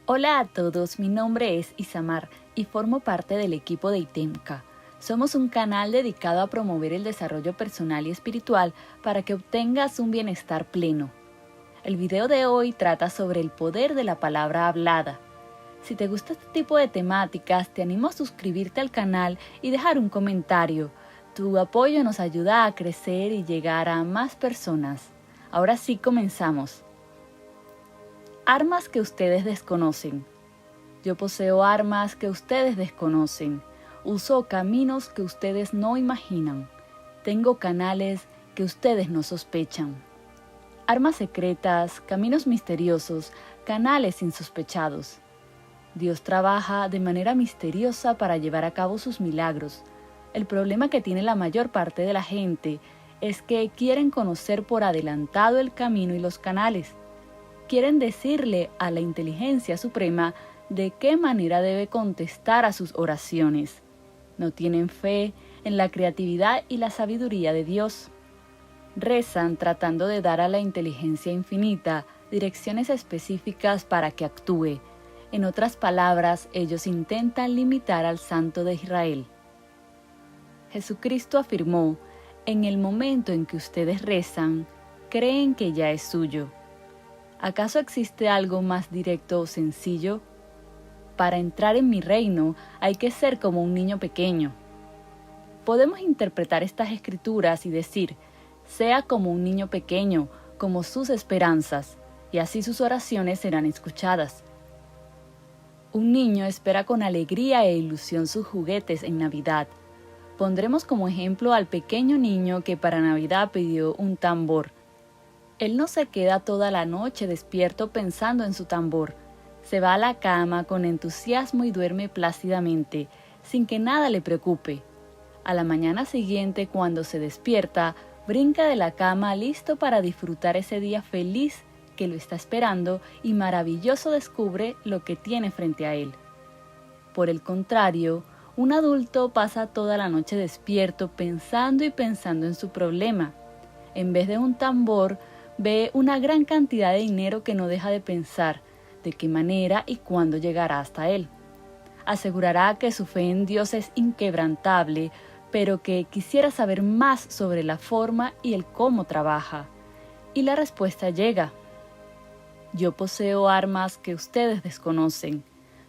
Hola a todos, mi nombre es Isamar y formo parte del equipo de ITEMCA. Somos un canal dedicado a promover el desarrollo personal y espiritual para que obtengas un bienestar pleno. El video de hoy trata sobre el poder de la palabra hablada. Si te gusta este tipo de temáticas, te animo a suscribirte al canal y dejar un comentario. Tu apoyo nos ayuda a crecer y llegar a más personas. Ahora sí comenzamos. Armas que ustedes desconocen. Yo poseo armas que ustedes desconocen. Uso caminos que ustedes no imaginan. Tengo canales que ustedes no sospechan. Armas secretas, caminos misteriosos, canales insospechados. Dios trabaja de manera misteriosa para llevar a cabo sus milagros. El problema que tiene la mayor parte de la gente es que quieren conocer por adelantado el camino y los canales. Quieren decirle a la inteligencia suprema de qué manera debe contestar a sus oraciones. No tienen fe en la creatividad y la sabiduría de Dios. Rezan tratando de dar a la inteligencia infinita direcciones específicas para que actúe. En otras palabras, ellos intentan limitar al Santo de Israel. Jesucristo afirmó: en el momento en que ustedes rezan, creen que ya es suyo. ¿Acaso existe algo más directo o sencillo? Para entrar en mi reino hay que ser como un niño pequeño. Podemos interpretar estas escrituras y decir: sea como un niño pequeño, como sus esperanzas, y así sus oraciones serán escuchadas. Un niño espera con alegría e ilusión sus juguetes en Navidad. Pondremos como ejemplo al pequeño niño que para Navidad pidió un tambor. Él no se queda toda la noche despierto pensando en su tambor. Se va a la cama con entusiasmo y duerme plácidamente, sin que nada le preocupe. A la mañana siguiente, cuando se despierta, brinca de la cama listo para disfrutar ese día feliz que lo está esperando y maravilloso descubre lo que tiene frente a él. Por el contrario, un adulto pasa toda la noche despierto pensando y pensando en su problema. En vez de un tambor, ve una gran cantidad de dinero que no deja de pensar de qué manera y cuándo llegará hasta él. Asegurará que su fe en Dios es inquebrantable, pero que quisiera saber más sobre la forma y el cómo trabaja. Y la respuesta llega: yo poseo armas que ustedes desconocen.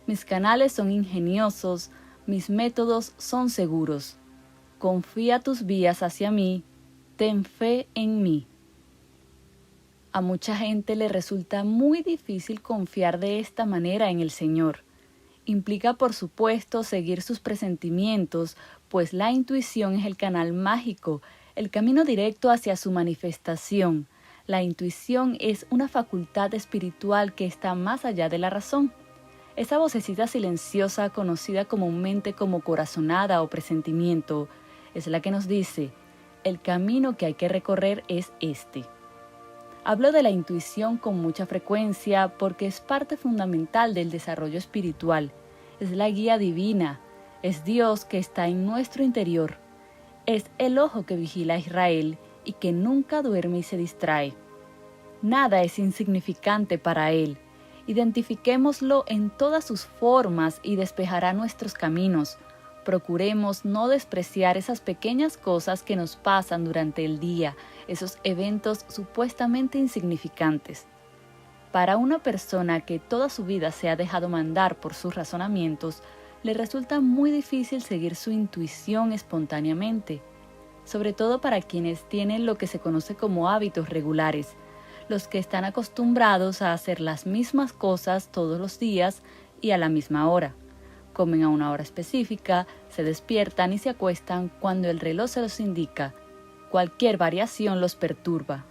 Mis canales son ingeniosos, mis métodos son seguros. Confía tus vías hacia mí, ten fe en mí. A mucha gente le resulta muy difícil confiar de esta manera en el Señor. Implica, por supuesto, seguir sus presentimientos, pues la intuición es el canal mágico, el camino directo hacia su manifestación. La intuición es una facultad espiritual que está más allá de la razón. Esa vocecita silenciosa, conocida comúnmente como corazonada o presentimiento, es la que nos dice: el camino que hay que recorrer es este. Hablo de la intuición con mucha frecuencia porque es parte fundamental del desarrollo espiritual. Es la guía divina, es Dios que está en nuestro interior. Es el ojo que vigila a Israel y que nunca duerme y se distrae. Nada es insignificante para Él. Identifiquémoslo en todas sus formas y despejará nuestros caminos. Procuremos no despreciar esas pequeñas cosas que nos pasan durante el día, esos eventos supuestamente insignificantes. Para una persona que toda su vida se ha dejado mandar por sus razonamientos, le resulta muy difícil seguir su intuición espontáneamente, sobre todo para quienes tienen lo que se conoce como hábitos regulares, los que están acostumbrados a hacer las mismas cosas todos los días y a la misma hora. Comen a una hora específica, se despiertan y se acuestan cuando el reloj se los indica. Cualquier variación los perturba.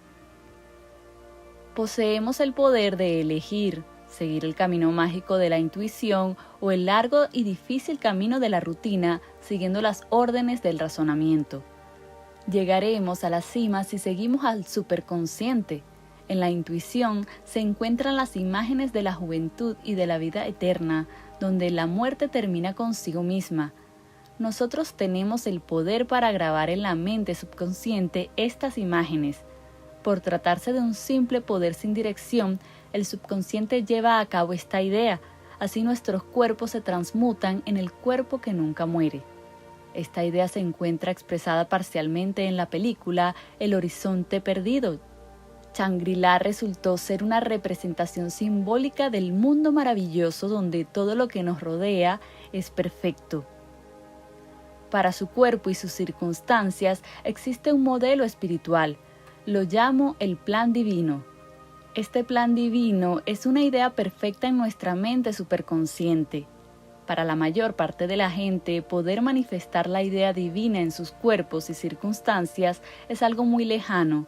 Poseemos el poder de elegir, seguir el camino mágico de la intuición o el largo y difícil camino de la rutina siguiendo las órdenes del razonamiento. Llegaremos a la cima si seguimos al superconsciente. En la intuición se encuentran las imágenes de la juventud y de la vida eterna, donde la muerte termina consigo misma. Nosotros tenemos el poder para grabar en la mente subconsciente estas imágenes. Por tratarse de un simple poder sin dirección, el subconsciente lleva a cabo esta idea, Así nuestros cuerpos se transmutan en el cuerpo que nunca muere. Esta idea se encuentra expresada parcialmente en la película El Horizonte Perdido. Shangri-La resultó ser una representación simbólica del mundo maravilloso donde todo lo que nos rodea es perfecto. Para su cuerpo y sus circunstancias existe un modelo espiritual. Lo llamo el plan divino. Este plan divino es una idea perfecta en nuestra mente superconsciente. Para la mayor parte de la gente, poder manifestar la idea divina en sus cuerpos y circunstancias es algo muy lejano,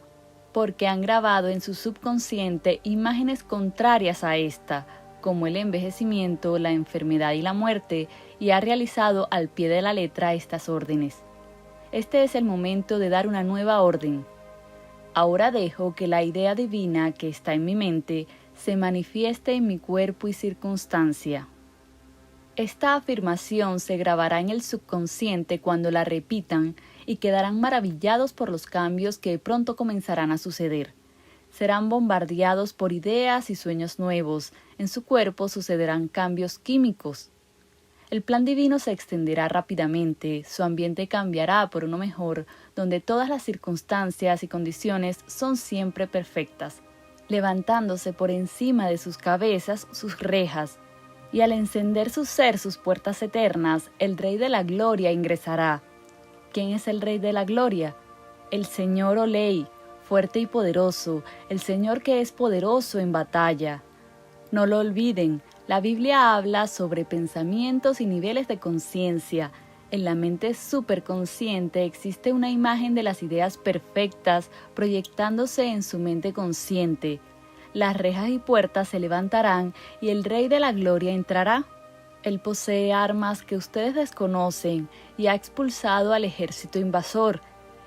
porque han grabado en su subconsciente imágenes contrarias a esta, como el envejecimiento, la enfermedad y la muerte, y ha realizado al pie de la letra estas órdenes. Este es el momento de dar una nueva orden. Ahora dejo que la idea divina que está en mi mente se manifieste en mi cuerpo y circunstancia. Esta afirmación se grabará en el subconsciente cuando la repitan y quedarán maravillados por los cambios que pronto comenzarán a suceder. Serán bombardeados por ideas y sueños nuevos. En su cuerpo sucederán cambios químicos. El plan divino se extenderá rápidamente, su ambiente cambiará por uno mejor, donde todas las circunstancias y condiciones son siempre perfectas, levantándose por encima de sus cabezas sus rejas, y al encender su ser sus puertas eternas, el Rey de la Gloria ingresará. ¿Quién es el Rey de la Gloria? El Señor Olei, fuerte y poderoso, el Señor que es poderoso en batalla. No lo olviden, la Biblia habla sobre pensamientos y niveles de conciencia. En la mente superconsciente existe una imagen de las ideas perfectas proyectándose en su mente consciente. Las rejas y puertas se levantarán y el Rey de la Gloria entrará. Él posee armas que ustedes desconocen y ha expulsado al ejército invasor.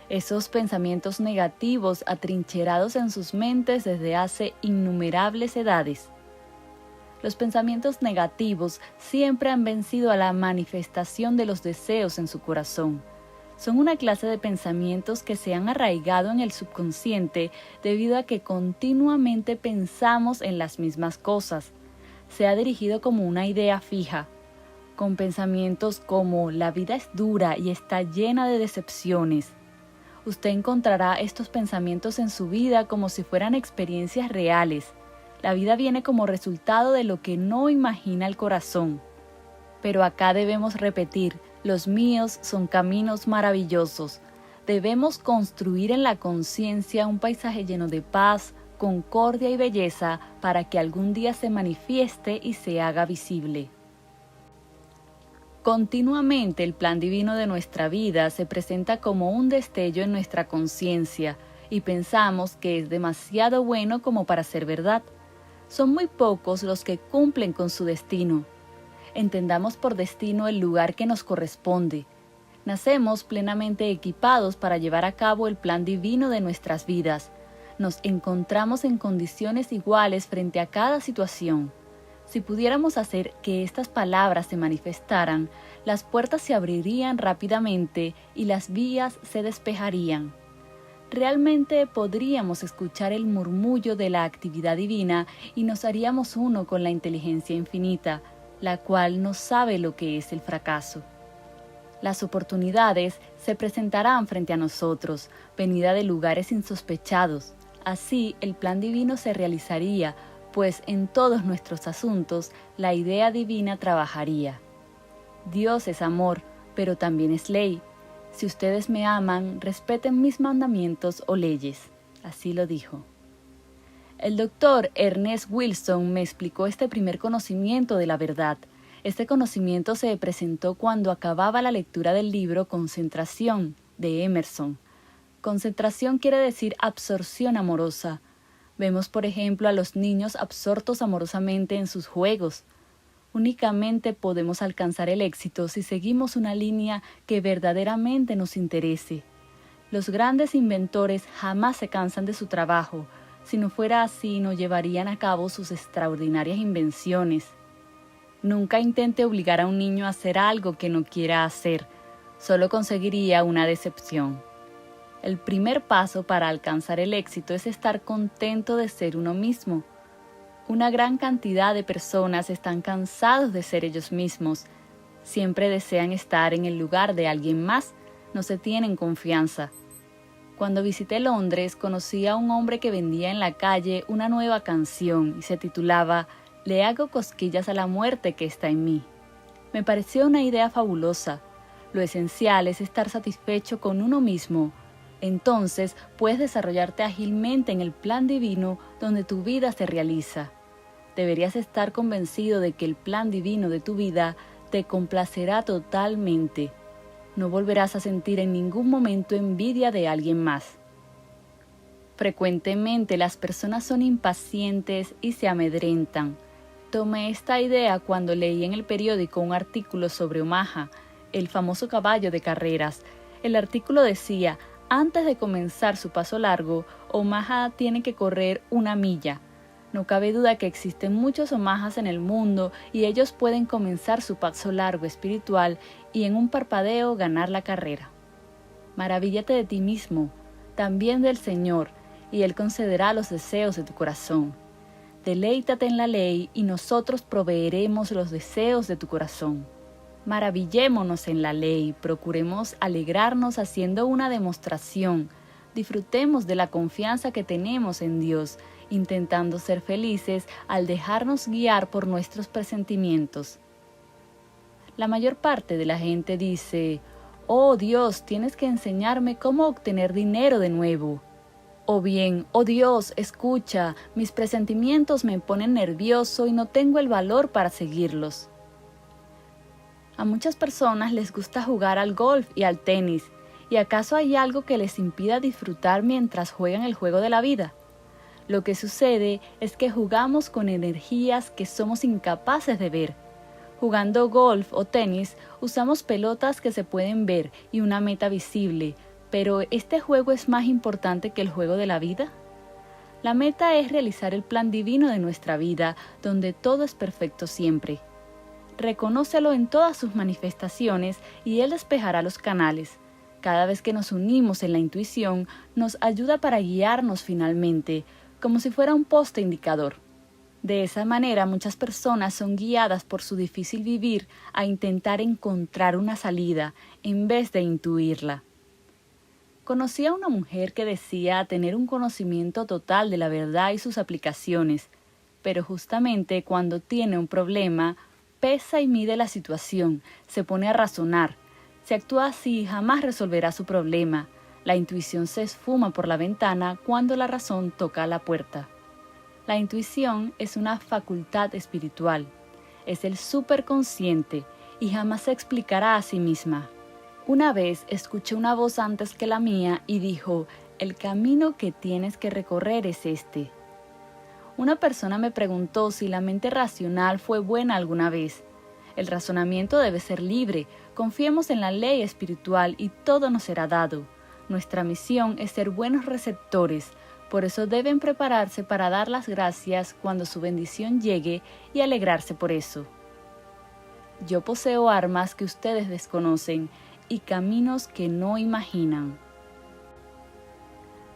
Esos pensamientos negativos atrincherados en sus mentes desde hace innumerables edades. Los pensamientos negativos siempre han vencido a la manifestación de los deseos en su corazón. Son una clase de pensamientos que se han arraigado en el subconsciente debido a que continuamente pensamos en las mismas cosas. Se ha dirigido como una idea fija, con pensamientos como la vida es dura y está llena de decepciones. Usted encontrará estos pensamientos en su vida como si fueran experiencias reales. La vida viene como resultado de lo que no imagina el corazón. Pero acá debemos repetir, los míos son caminos maravillosos. Debemos construir en la conciencia un paisaje lleno de paz, concordia y belleza para que algún día se manifieste y se haga visible. Continuamente el plan divino de nuestra vida se presenta como un destello en nuestra conciencia y pensamos que es demasiado bueno como para ser verdad. Son muy pocos los que cumplen con su destino. Entendamos por destino el lugar que nos corresponde. Nacemos plenamente equipados para llevar a cabo el plan divino de nuestras vidas. Nos encontramos en condiciones iguales frente a cada situación. Si pudiéramos hacer que estas palabras se manifestaran, las puertas se abrirían rápidamente y las vías se despejarían. Realmente podríamos escuchar el murmullo de la actividad divina y nos haríamos uno con la inteligencia infinita, la cual no sabe lo que es el fracaso. Las oportunidades se presentarán frente a nosotros, venida de lugares insospechados. Así, el plan divino se realizaría, pues en todos nuestros asuntos la idea divina trabajaría. Dios es amor, pero también es ley. Si ustedes me aman, respeten mis mandamientos o leyes. Así lo dijo. El doctor Ernest Wilson me explicó este primer conocimiento de la verdad. Este conocimiento se presentó cuando acababa la lectura del libro Concentración, de Emerson. Concentración quiere decir absorción amorosa. Vemos, por ejemplo, a los niños absortos amorosamente en sus juegos. Únicamente podemos alcanzar el éxito si seguimos una línea que verdaderamente nos interese. Los grandes inventores jamás se cansan de su trabajo. Si no fuera así, no llevarían a cabo sus extraordinarias invenciones. Nunca intente obligar a un niño a hacer algo que no quiera hacer. Solo conseguiría una decepción. El primer paso para alcanzar el éxito es estar contento de ser uno mismo. Una gran cantidad de personas están cansados de ser ellos mismos. Siempre desean estar en el lugar de alguien más, no se tienen confianza. Cuando visité Londres, conocí a un hombre que vendía en la calle una nueva canción y se titulaba «Le hago cosquillas a la muerte que está en mí». Me pareció una idea fabulosa. Lo esencial es estar satisfecho con uno mismo. Entonces puedes desarrollarte ágilmente en el plan divino donde tu vida se realiza. Deberías estar convencido de que el plan divino de tu vida te complacerá totalmente. No volverás a sentir en ningún momento envidia de alguien más. Frecuentemente las personas son impacientes y se amedrentan. Tomé esta idea cuando leí en el periódico un artículo sobre Omaha, el famoso caballo de carreras. El artículo decía, antes de comenzar su paso largo, Omaha tiene que correr 1 milla. No cabe duda que existen muchos Omahas en el mundo y ellos pueden comenzar su paso largo espiritual y en un parpadeo ganar la carrera. Maravíllate de ti mismo, también del Señor, y Él concederá los deseos de tu corazón. Deleítate en la ley y nosotros proveeremos los deseos de tu corazón. Maravillémonos en la ley, procuremos alegrarnos haciendo una demostración. Disfrutemos de la confianza que tenemos en Dios, intentando ser felices al dejarnos guiar por nuestros presentimientos. La mayor parte de la gente dice, «Oh Dios, tienes que enseñarme cómo obtener dinero de nuevo». O bien, «Oh Dios, escucha, mis presentimientos me ponen nervioso y no tengo el valor para seguirlos». A muchas personas les gusta jugar al golf y al tenis, ¿y acaso hay algo que les impida disfrutar mientras juegan el juego de la vida? Lo que sucede es que jugamos con energías que somos incapaces de ver. Jugando golf o tenis, usamos pelotas que se pueden ver y una meta visible, pero ¿este juego es más importante que el juego de la vida? La meta es realizar el plan divino de nuestra vida, donde todo es perfecto siempre. Reconócelo en todas sus manifestaciones y Él despejará los canales. Cada vez que nos unimos en la intuición, nos ayuda para guiarnos finalmente, como si fuera un poste indicador. De esa manera, muchas personas son guiadas por su difícil vivir a intentar encontrar una salida en vez de intuirla. Conocí a una mujer que decía tener un conocimiento total de la verdad y sus aplicaciones, pero justamente cuando tiene un problema, pesa y mide la situación, se pone a razonar. Si actúa así, jamás resolverá su problema. La intuición se esfuma por la ventana cuando la razón toca a la puerta. La intuición es una facultad espiritual. Es el superconsciente y jamás se explicará a sí misma. Una vez escuché una voz antes que la mía y dijo, «El camino que tienes que recorrer es este». Una persona me preguntó si la mente racional fue buena alguna vez. El razonamiento debe ser libre. Confiemos en la ley espiritual y todo nos será dado. Nuestra misión es ser buenos receptores, por eso deben prepararse para dar las gracias cuando su bendición llegue y alegrarse por eso. Yo poseo armas que ustedes desconocen y caminos que no imaginan.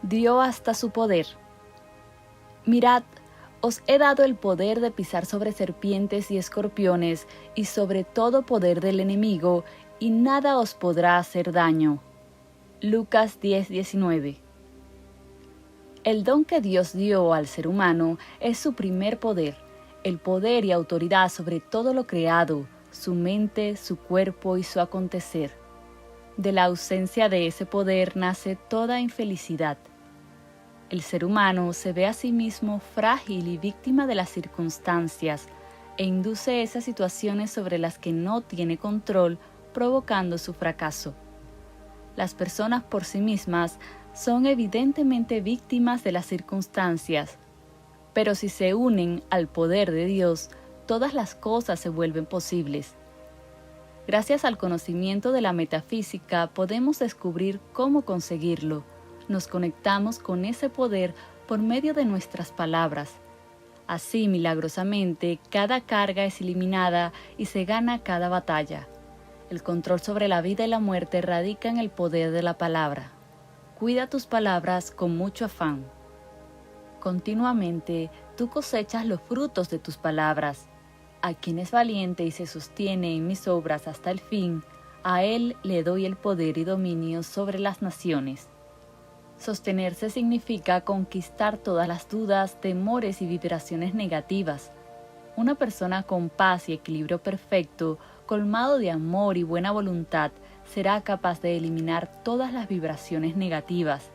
Dio hasta su poder. Mirad, os he dado el poder de pisar sobre serpientes y escorpiones y sobre todo poder del enemigo, y nada os podrá hacer daño. Lucas 10:19. El don que Dios dio al ser humano es su primer poder, el poder y autoridad sobre todo lo creado, su mente, su cuerpo y su acontecer. De la ausencia de ese poder nace toda infelicidad. El ser humano se ve a sí mismo frágil y víctima de las circunstancias e induce esas situaciones sobre las que no tiene control, provocando su fracaso. Las personas por sí mismas son evidentemente víctimas de las circunstancias, pero si se unen al poder de Dios, todas las cosas se vuelven posibles. Gracias al conocimiento de la metafísica podemos descubrir cómo conseguirlo. Nos conectamos con ese poder por medio de nuestras palabras. Así, milagrosamente, cada carga es eliminada y se gana cada batalla. El control sobre la vida y la muerte radica en el poder de la palabra. Cuida tus palabras con mucho afán. Continuamente tú cosechas los frutos de tus palabras. A quien es valiente y se sostiene en mis obras hasta el fin, a él le doy el poder y dominio sobre las naciones. Sostenerse significa conquistar todas las dudas, temores y vibraciones negativas. Una persona con paz y equilibrio perfecto, colmado de amor y buena voluntad, será capaz de eliminar todas las vibraciones negativas.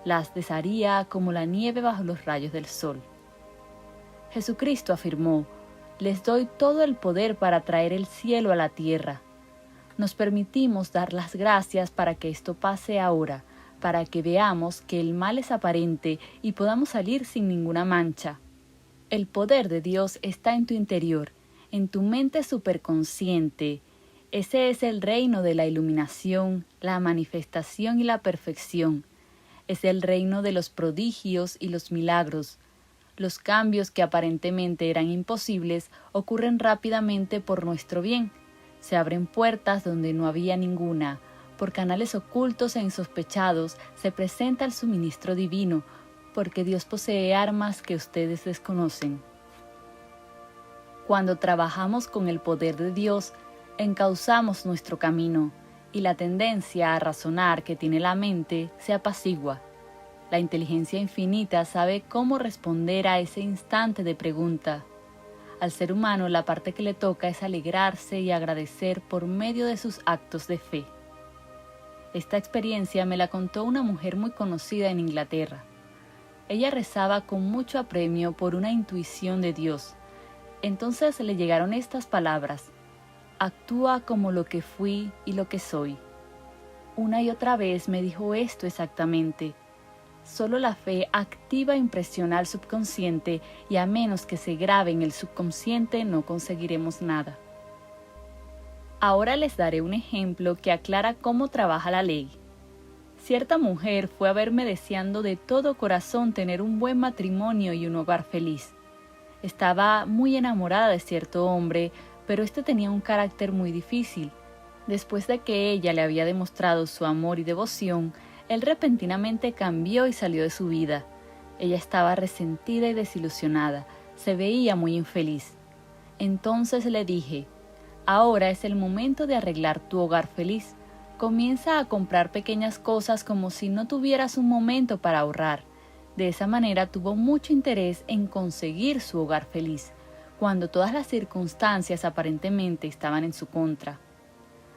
Las desharía como la nieve bajo los rayos del sol. Jesucristo afirmó: les doy todo el poder para traer el cielo a la tierra. Nos permitimos dar las gracias para que esto pase ahora, para que veamos que el mal es aparente y podamos salir sin ninguna mancha. El poder de Dios está en tu interior, en tu mente superconsciente. Ese es el reino de la iluminación, la manifestación y la perfección. Es el reino de los prodigios y los milagros. Los cambios que aparentemente eran imposibles ocurren rápidamente por nuestro bien. Se abren puertas donde no había ninguna. Por canales ocultos e insospechados se presenta el suministro divino, porque Dios posee armas que ustedes desconocen. Cuando trabajamos con el poder de Dios, encauzamos nuestro camino, y la tendencia a razonar que tiene la mente se apacigua. La inteligencia infinita sabe cómo responder a ese instante de pregunta. Al ser humano, la parte que le toca es alegrarse y agradecer por medio de sus actos de fe. Esta experiencia me la contó una mujer muy conocida en Inglaterra. Ella rezaba con mucho apremio por una intuición de Dios. Entonces le llegaron estas palabras: actúa como lo que fui y lo que soy. Una y otra vez me dijo esto exactamente. Solo la fe activa impresiona al subconsciente, y a menos que se grabe en el subconsciente no conseguiremos nada. Ahora les daré un ejemplo que aclara cómo trabaja la ley. Cierta mujer fue a verme deseando de todo corazón tener un buen matrimonio y un hogar feliz. Estaba muy enamorada de cierto hombre, pero este tenía un carácter muy difícil. Después de que ella le había demostrado su amor y devoción, él repentinamente cambió y salió de su vida. Ella estaba resentida y desilusionada, se veía muy infeliz. Entonces le dije: ahora es el momento de arreglar tu hogar feliz. Comienza a comprar pequeñas cosas como si no tuvieras un momento para ahorrar. De esa manera tuvo mucho interés en conseguir su hogar feliz, cuando todas las circunstancias aparentemente estaban en su contra.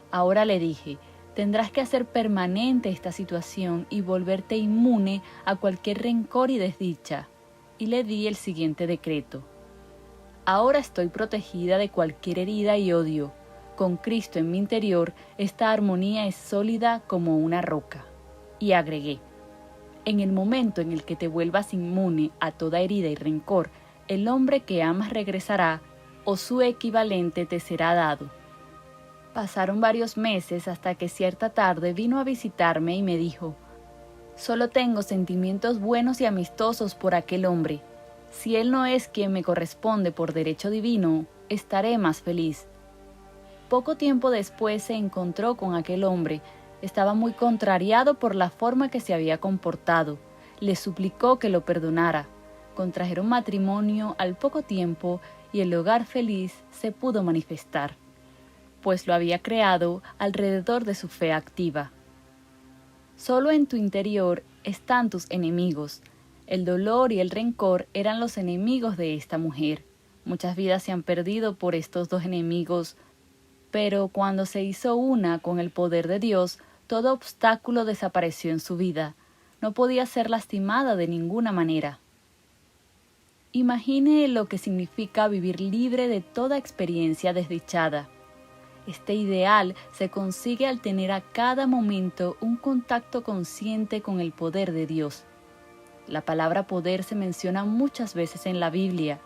Ahora le dije: tendrás que hacer permanente esta situación y volverte inmune a cualquier rencor y desdicha. Y le di el siguiente decreto: ahora estoy protegida de cualquier herida y odio. Con Cristo en mi interior, esta armonía es sólida como una roca. Y agregué: en el momento en el que te vuelvas inmune a toda herida y rencor, el hombre que amas regresará, o su equivalente te será dado. Pasaron varios meses hasta que cierta tarde vino a visitarme y me dijo: solo tengo sentimientos buenos y amistosos por aquel hombre. Si él no es quien me corresponde por derecho divino, estaré más feliz. Poco tiempo después se encontró con aquel hombre. Estaba muy contrariado por la forma que se había comportado. Le suplicó que lo perdonara. Contrajeron matrimonio al poco tiempo y el hogar feliz se pudo manifestar, pues lo había creado alrededor de su fe activa. Solo en tu interior están tus enemigos. El dolor y el rencor eran los enemigos de esta mujer. Muchas vidas se han perdido por estos dos enemigos, pero cuando se hizo una con el poder de Dios, todo obstáculo desapareció en su vida. No podía ser lastimada de ninguna manera. Imagine lo que significa vivir libre de toda experiencia desdichada. Este ideal se consigue al tener a cada momento un contacto consciente con el poder de Dios. La palabra poder se menciona muchas veces en la Biblia.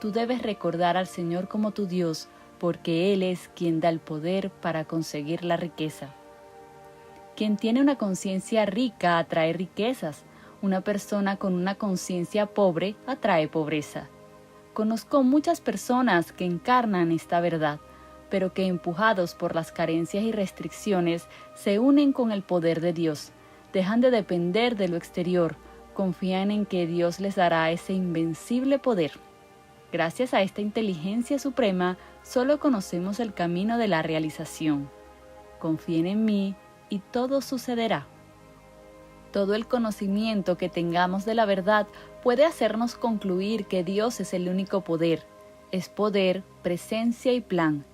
Tú debes recordar al Señor como tu Dios, porque Él es quien da el poder para conseguir la riqueza. Quien tiene una conciencia rica atrae riquezas. Una persona con una conciencia pobre atrae pobreza. Conozco muchas personas que encarnan esta verdad, pero que empujados por las carencias y restricciones se unen con el poder de Dios. Dejan de depender de lo exterior, Confían en que Dios les dará ese invencible poder. Gracias a esta inteligencia suprema, solo conocemos el camino de la realización. Confíen en mí y todo sucederá. Todo el conocimiento que tengamos de la verdad puede hacernos concluir que Dios es el único poder. Es poder, presencia y plan.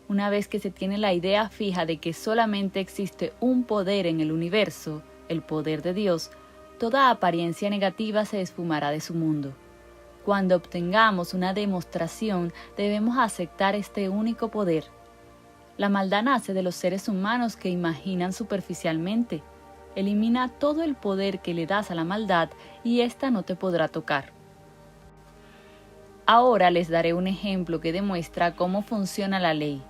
Una vez que se tiene la idea fija de que solamente existe un poder en el universo, el poder de Dios, toda apariencia negativa se esfumará de su mundo. Cuando obtengamos una demostración, debemos aceptar este único poder. La maldad nace de los seres humanos que imaginan superficialmente. Elimina todo el poder que le das a la maldad y ésta no te podrá tocar. Ahora les daré un ejemplo que demuestra cómo funciona la ley.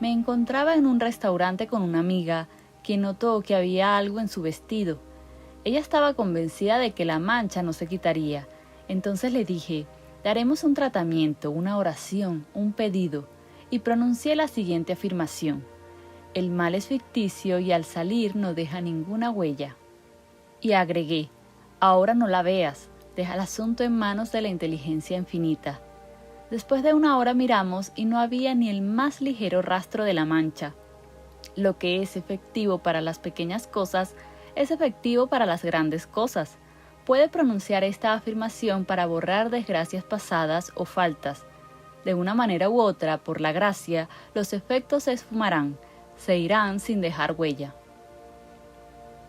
Me encontraba en un restaurante con una amiga, quien notó que había algo en su vestido. Ella estaba convencida de que la mancha no se quitaría. Entonces le dije, daremos un tratamiento, una oración, un pedido, y pronuncié la siguiente afirmación. El mal es ficticio y al salir no deja ninguna huella. Y agregué, ahora no la veas, deja el asunto en manos de la inteligencia infinita. Después de una hora miramos y no había ni el más ligero rastro de la mancha. Lo que es efectivo para las pequeñas cosas es efectivo para las grandes cosas. Puede pronunciar esta afirmación para borrar desgracias pasadas o faltas. De una manera u otra, por la gracia, los efectos se esfumarán, se irán sin dejar huella.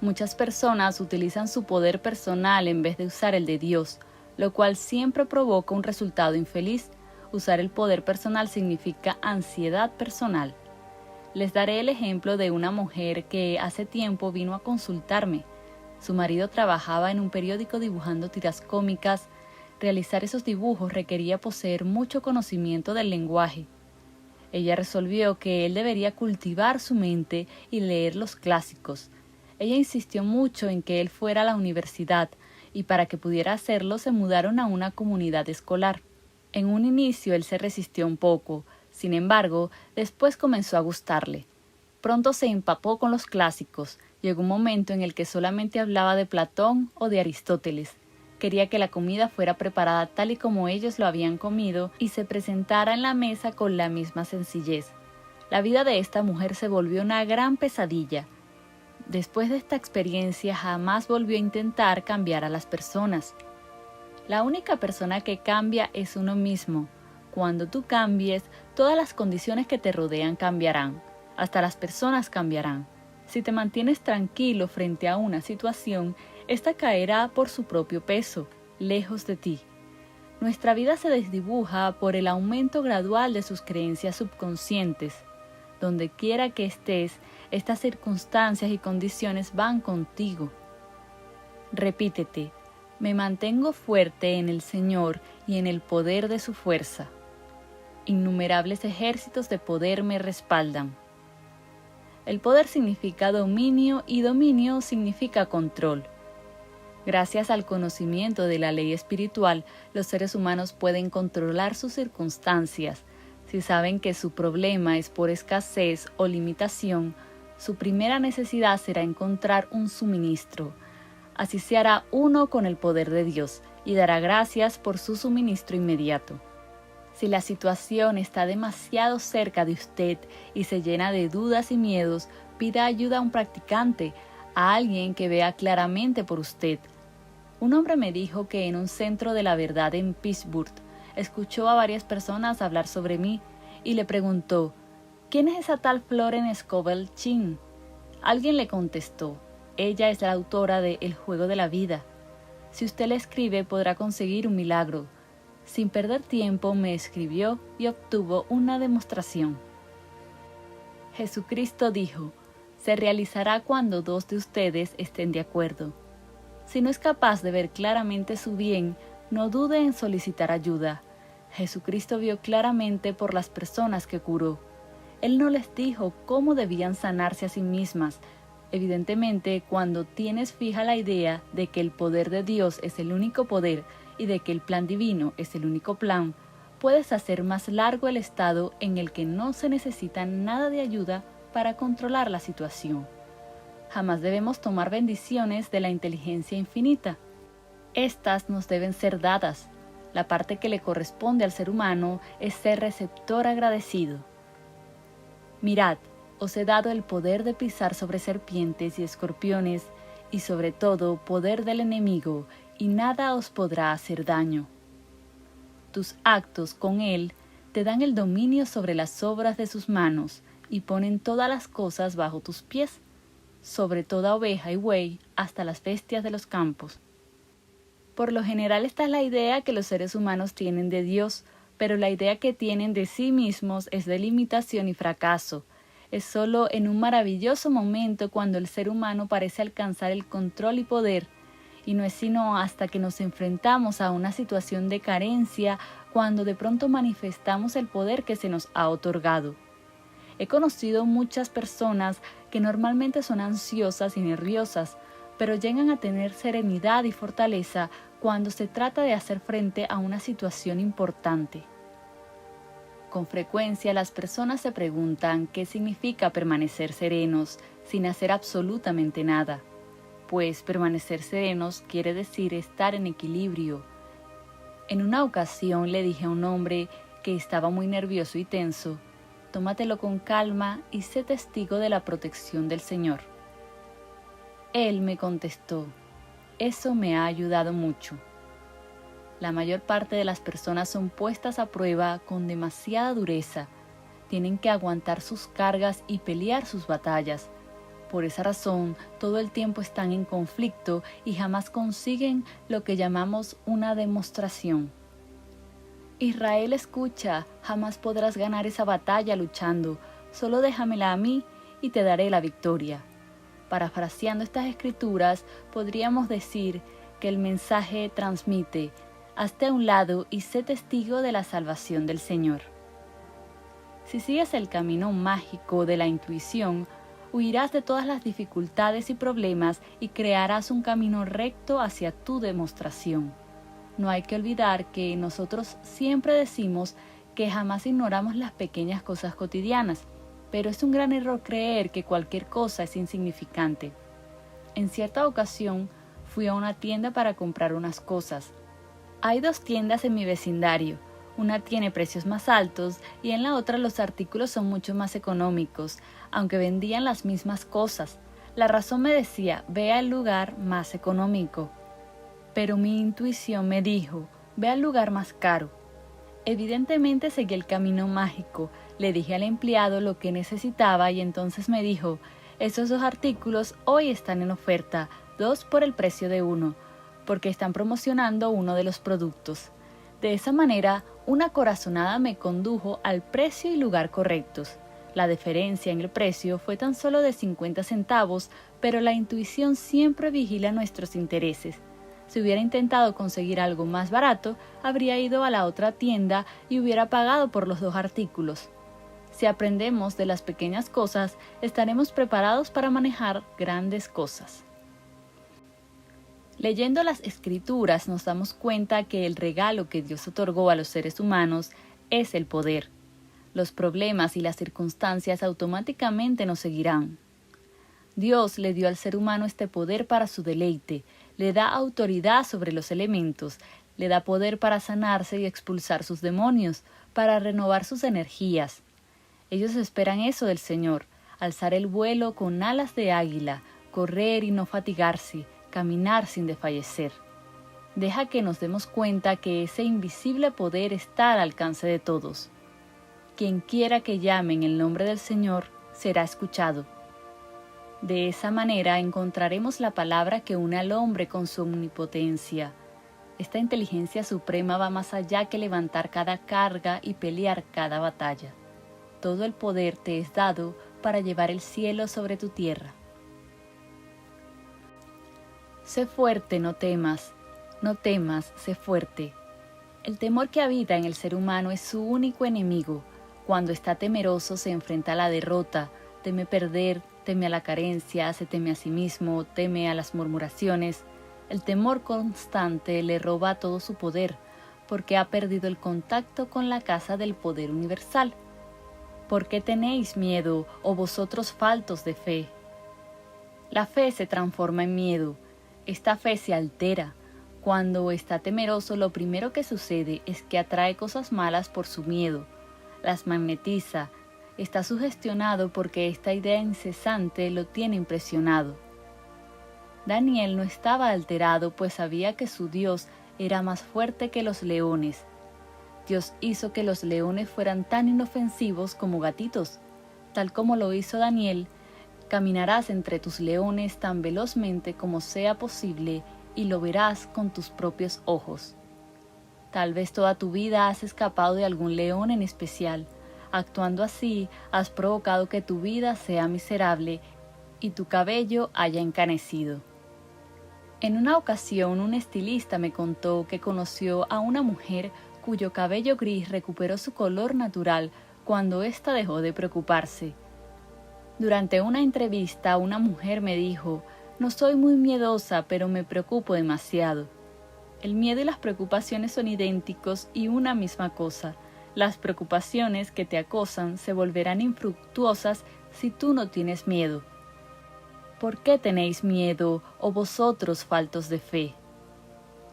Muchas personas utilizan su poder personal en vez de usar el de Dios, lo cual siempre provoca un resultado infeliz. Usar el poder personal significa ansiedad personal. Les daré el ejemplo de una mujer que hace tiempo vino a consultarme. Su marido trabajaba en un periódico dibujando tiras cómicas. Realizar esos dibujos requería poseer mucho conocimiento del lenguaje. Ella resolvió que él debería cultivar su mente y leer los clásicos. Ella insistió mucho en que él fuera a la universidad y para que pudiera hacerlo se mudaron a una comunidad escolar. En un inicio él se resistió un poco, sin embargo, después comenzó a gustarle. Pronto se empapó con los clásicos. Llegó un momento en el que solamente hablaba de Platón o de Aristóteles. Quería que la comida fuera preparada tal y como ellos lo habían comido y se presentara en la mesa con la misma sencillez. La vida de esta mujer se volvió una gran pesadilla. Después de esta experiencia jamás volvió a intentar cambiar a las personas. La única persona que cambia es uno mismo. Cuando tú cambies, todas las condiciones que te rodean cambiarán. Hasta las personas cambiarán. Si te mantienes tranquilo frente a una situación, esta caerá por su propio peso, lejos de ti. Nuestra vida se desdibuja por el aumento gradual de sus creencias subconscientes. Donde quiera que estés, estas circunstancias y condiciones van contigo. Repítete, me mantengo fuerte en el Señor y en el poder de su fuerza. Innumerables ejércitos de poder me respaldan. El poder significa dominio y dominio significa control. Gracias al conocimiento de la ley espiritual, los seres humanos pueden controlar sus circunstancias. Si saben que su problema es por escasez o limitación, su primera necesidad será encontrar un suministro. Así se hará uno con el poder de Dios y dará gracias por su suministro inmediato. Si la situación está demasiado cerca de usted y se llena de dudas y miedos, pida ayuda a un practicante, a alguien que vea claramente por usted. Un hombre me dijo que en un centro de la verdad en Pittsburgh escuchó a varias personas hablar sobre mí y le preguntó, ¿quién es esa tal Florence Scovel Chin? Alguien le contestó, ella es la autora de El juego de la vida. Si usted le escribe podrá conseguir un milagro. Sin perder tiempo me escribió y obtuvo una demostración. Jesucristo dijo, se realizará cuando dos de ustedes estén de acuerdo. Si no es capaz de ver claramente su bien, no dude en solicitar ayuda. Jesucristo vio claramente por las personas que curó. Él no les dijo cómo debían sanarse a sí mismas. Evidentemente, cuando tienes fija la idea de que el poder de Dios es el único poder y de que el plan divino es el único plan, puedes hacer más largo el estado en el que no se necesita nada de ayuda para controlar la situación. Jamás debemos tomar bendiciones de la inteligencia infinita. Estas nos deben ser dadas. La parte que le corresponde al ser humano es ser receptor agradecido. Mirad, os he dado el poder de pisar sobre serpientes y escorpiones, y sobre todo poder del enemigo, y nada os podrá hacer daño. Tus actos con él te dan el dominio sobre las obras de sus manos, y ponen todas las cosas bajo tus pies, sobre toda oveja y buey, hasta las bestias de los campos. Por lo general esta es la idea que los seres humanos tienen de Dios, pero la idea que tienen de sí mismos es de limitación y fracaso. Es solo en un maravilloso momento cuando el ser humano parece alcanzar el control y poder, y no es sino hasta que nos enfrentamos a una situación de carencia cuando de pronto manifestamos el poder que se nos ha otorgado. He conocido muchas personas que normalmente son ansiosas y nerviosas, pero llegan a tener serenidad y fortaleza cuando se trata de hacer frente a una situación importante. Con frecuencia las personas se preguntan qué significa permanecer serenos sin hacer absolutamente nada, pues permanecer serenos quiere decir estar en equilibrio. En una ocasión le dije a un hombre que estaba muy nervioso y tenso: tómatelo con calma y sé testigo de la protección del Señor. Él me contestó: eso me ha ayudado mucho. La mayor parte de las personas son puestas a prueba con demasiada dureza, tienen que aguantar sus cargas y pelear sus batallas. Por esa razón, todo el tiempo están en conflicto y jamás consiguen lo que llamamos una demostración. Israel, escucha, jamás podrás ganar esa batalla luchando, solo déjamela a mí y te daré la victoria. Parafraseando estas escrituras, podríamos decir que el mensaje transmite: hazte a un lado y sé testigo de la salvación del Señor. Si sigues el camino mágico de la intuición, huirás de todas las dificultades y problemas y crearás un camino recto hacia tu demostración. No hay que olvidar que nosotros siempre decimos que jamás ignoramos las pequeñas cosas cotidianas, pero es un gran error creer que cualquier cosa es insignificante. En cierta ocasión fui a una tienda para comprar unas cosas. Hay 2 tiendas en mi vecindario. Una tiene precios más altos y en la otra los artículos son mucho más económicos, aunque vendían las mismas cosas. La razón me decía: ve al lugar más económico. Pero mi intuición me dijo: ve al lugar más caro. Evidentemente seguí el camino mágico. Le dije al empleado lo que necesitaba y entonces me dijo: esos 2 artículos hoy están en oferta, 2 por el precio de 1, porque están promocionando uno de los productos. De esa manera, una corazonada me condujo al precio y lugar correctos. La diferencia en el precio fue tan solo de 50 centavos, pero la intuición siempre vigila nuestros intereses. Si hubiera intentado conseguir algo más barato, habría ido a la otra tienda y hubiera pagado por los 2 artículos. Si aprendemos de las pequeñas cosas, estaremos preparados para manejar grandes cosas. Leyendo las Escrituras nos damos cuenta que el regalo que Dios otorgó a los seres humanos es el poder. Los problemas y las circunstancias automáticamente nos seguirán. Dios le dio al ser humano este poder para su deleite, le da autoridad sobre los elementos, le da poder para sanarse y expulsar sus demonios, para renovar sus energías. Ellos esperan eso del Señor: alzar el vuelo con alas de águila, correr y no fatigarse, caminar sin desfallecer. Deja que nos demos cuenta que ese invisible poder está al alcance de todos. Quien quiera que llame en el nombre del Señor será escuchado. De esa manera encontraremos la palabra que une al hombre con su omnipotencia. Esta inteligencia suprema va más allá que levantar cada carga y pelear cada batalla. Todo el poder te es dado para llevar el cielo sobre tu tierra. Sé fuerte, no temas, sé fuerte. El temor que habita en el ser humano es su único enemigo. Cuando está temeroso se enfrenta a la derrota, teme perder, teme a la carencia, se teme a sí mismo, teme a las murmuraciones. El temor constante le roba todo su poder, porque ha perdido el contacto con la casa del poder universal. ¿Por qué tenéis miedo, oh vosotros faltos de fe? La fe se transforma en miedo. Esta fe se altera. Cuando está temeroso, lo primero que sucede es que atrae cosas malas por su miedo, las magnetiza, está sugestionado porque esta idea incesante lo tiene impresionado. Daniel no estaba alterado, pues sabía que su Dios era más fuerte que los leones. Dios hizo que los leones fueran tan inofensivos como gatitos. Tal como lo hizo Daniel, caminarás entre tus leones tan velozmente como sea posible y lo verás con tus propios ojos. Tal vez toda tu vida has escapado de algún león en especial. Actuando así, has provocado que tu vida sea miserable y tu cabello haya encanecido. En una ocasión, un estilista me contó que conoció a una mujer cuyo cabello gris recuperó su color natural cuando ésta dejó de preocuparse. Durante una entrevista, una mujer me dijo: «No soy muy miedosa, pero me preocupo demasiado». El miedo y las preocupaciones son idénticos y una misma cosa. Las preocupaciones que te acosan se volverán infructuosas si tú no tienes miedo. ¿Por qué tenéis miedo, oh vosotros faltos de fe?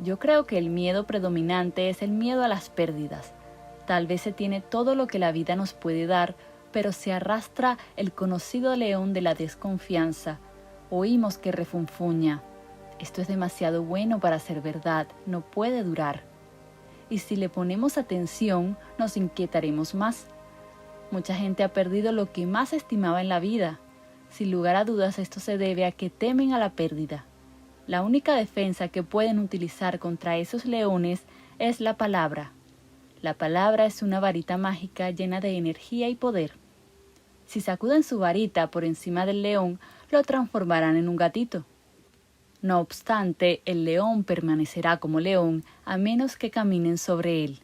Yo creo que el miedo predominante es el miedo a las pérdidas. Tal vez se tiene todo lo que la vida nos puede dar, pero se arrastra el conocido león de la desconfianza. Oímos que refunfuña: «Esto es demasiado bueno para ser verdad, no puede durar». Y si le ponemos atención, nos inquietaremos más. Mucha gente ha perdido lo que más estimaba en la vida. Sin lugar a dudas, esto se debe a que temen a la pérdida. La única defensa que pueden utilizar contra esos leones es la palabra. La palabra es una varita mágica llena de energía y poder. Si sacuden su varita por encima del león, lo transformarán en un gatito. No obstante, el león permanecerá como león a menos que caminen sobre él.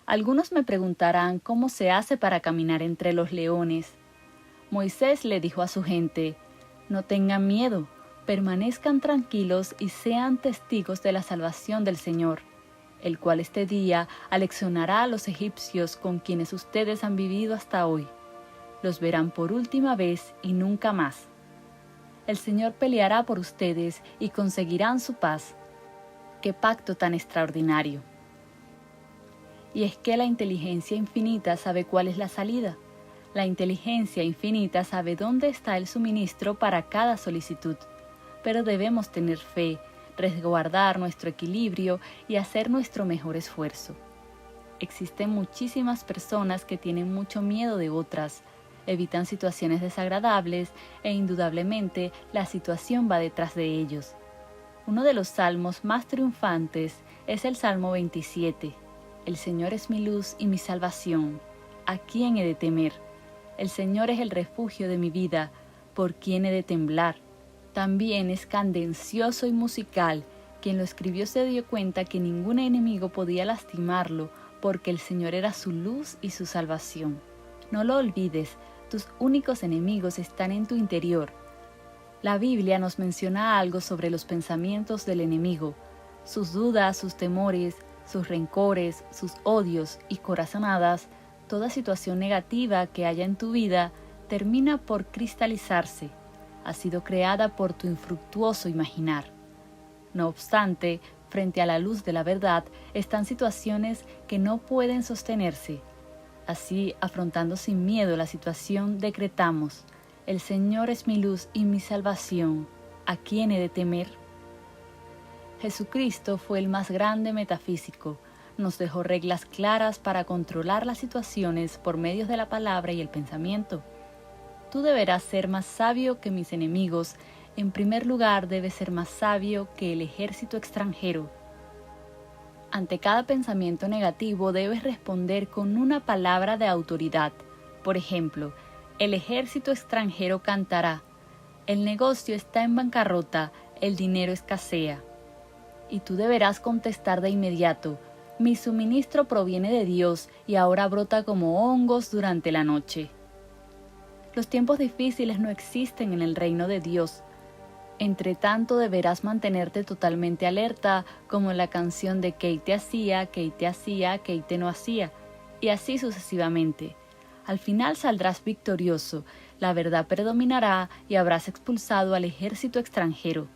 Algunos me preguntarán cómo se hace para caminar entre los leones. Moisés le dijo a su gente: «No tengan miedo, permanezcan tranquilos y sean testigos de la salvación del Señor, el cual este día aleccionará a los egipcios con quienes ustedes han vivido hasta hoy. Los verán por última vez y nunca más. El Señor peleará por ustedes y conseguirán su paz». ¡Qué pacto tan extraordinario! Y es que la inteligencia infinita sabe cuál es la salida. La inteligencia infinita sabe dónde está el suministro para cada solicitud. Pero debemos tener fe, resguardar nuestro equilibrio y hacer nuestro mejor esfuerzo. Existen muchísimas personas que tienen mucho miedo de otras, evitan situaciones desagradables e indudablemente la situación va detrás de ellos. Uno de los salmos más triunfantes es el Salmo 27. «El Señor es mi luz y mi salvación. ¿A quién he de temer? El Señor es el refugio de mi vida. ¿Por quién he de temblar?». También es cadencioso y musical. Quien lo escribió se dio cuenta que ningún enemigo podía lastimarlo porque el Señor era su luz y su salvación. No lo olvides, tus únicos enemigos están en tu interior. La Biblia nos menciona algo sobre los pensamientos del enemigo, sus dudas, sus temores, sus rencores, sus odios y corazonadas. Toda situación negativa que haya en tu vida termina por cristalizarse. Ha sido creada por tu infructuoso imaginar. No obstante, frente a la luz de la verdad están situaciones que no pueden sostenerse. Así, afrontando sin miedo la situación, decretamos: «El Señor es mi luz y mi salvación. ¿A quién he de temer?». Jesucristo fue el más grande metafísico. Nos dejó reglas claras para controlar las situaciones por medio de la palabra y el pensamiento. Tú deberás ser más sabio que mis enemigos. En primer lugar, debes ser más sabio que el ejército extranjero. Ante cada pensamiento negativo debes responder con una palabra de autoridad. Por ejemplo, el ejército extranjero cantará: «El negocio está en bancarrota, el dinero escasea». Y tú deberás contestar de inmediato: «Mi suministro proviene de Dios y ahora brota como hongos durante la noche». Los tiempos difíciles no existen en el reino de Dios. Entre tanto, deberás mantenerte totalmente alerta, como la canción de Keite hacía, Keite hacía, Keite no hacía, y así sucesivamente. Al final saldrás victorioso, la verdad predominará y habrás expulsado al ejército extranjero.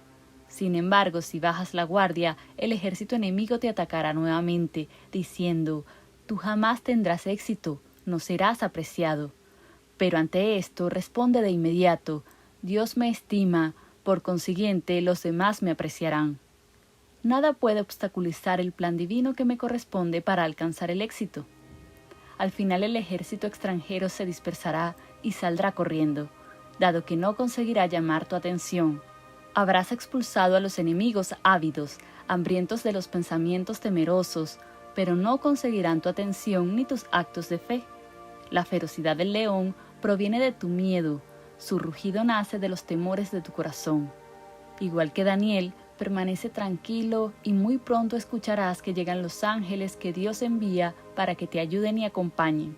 Sin embargo, si bajas la guardia, el ejército enemigo te atacará nuevamente, diciendo, tú jamás tendrás éxito, no serás apreciado. Pero ante esto responde de inmediato, Dios me estima, por consiguiente los demás me apreciarán. Nada puede obstaculizar el plan divino que me corresponde para alcanzar el éxito. Al final el ejército extranjero se dispersará y saldrá corriendo, dado que no conseguirá llamar tu atención. Habrás expulsado a los enemigos ávidos, hambrientos de los pensamientos temerosos, pero no conseguirán tu atención ni tus actos de fe. La ferocidad del león proviene de tu miedo, su rugido nace de los temores de tu corazón. Igual que Daniel, permanece tranquilo y muy pronto escucharás que llegan los ángeles que Dios envía para que te ayuden y acompañen.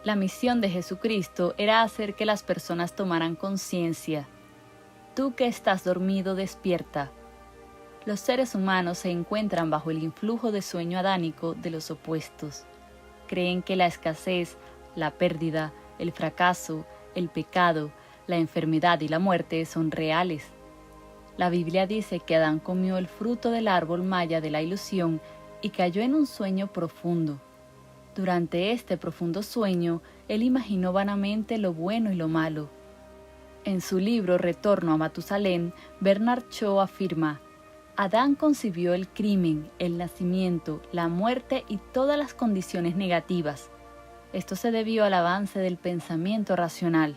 La misión de Jesucristo era hacer que las personas tomaran conciencia. Tú que estás dormido, despierta. Los seres humanos se encuentran bajo el influjo de sueño adánico de los opuestos. Creen que la escasez, la pérdida, el fracaso, el pecado, la enfermedad y la muerte son reales. La Biblia dice que Adán comió el fruto del árbol maya de la ilusión y cayó en un sueño profundo. Durante este profundo sueño, él imaginó vanamente lo bueno y lo malo. En su libro Retorno a Matusalén, Bernard Shaw afirma, Adán concibió el crimen, el nacimiento, la muerte y todas las condiciones negativas. Esto se debió al avance del pensamiento racional.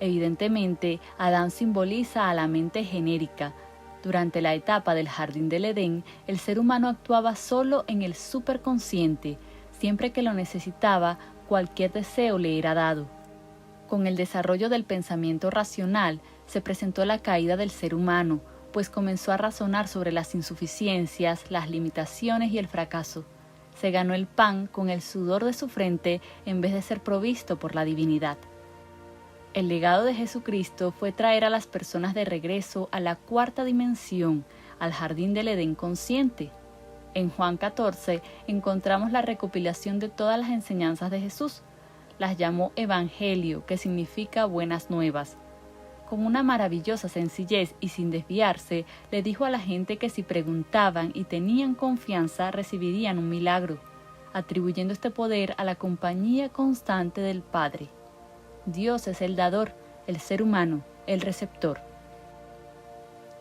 Evidentemente, Adán simboliza a la mente genérica. Durante la etapa del jardín del Edén, el ser humano actuaba solo en el superconsciente. Siempre que lo necesitaba, cualquier deseo le era dado. Con el desarrollo del pensamiento racional, se presentó la caída del ser humano, pues comenzó a razonar sobre las insuficiencias, las limitaciones y el fracaso. Se ganó el pan con el sudor de su frente en vez de ser provisto por la divinidad. El legado de Jesucristo fue traer a las personas de regreso a la cuarta dimensión, al jardín del Edén consciente. En Juan 14 encontramos la recopilación de todas las enseñanzas de Jesús. Las llamó Evangelio, que significa buenas nuevas. Con una maravillosa sencillez y sin desviarse, le dijo a la gente que si preguntaban y tenían confianza recibirían un milagro, atribuyendo este poder a la compañía constante del Padre. Dios es el dador, el ser humano, el receptor.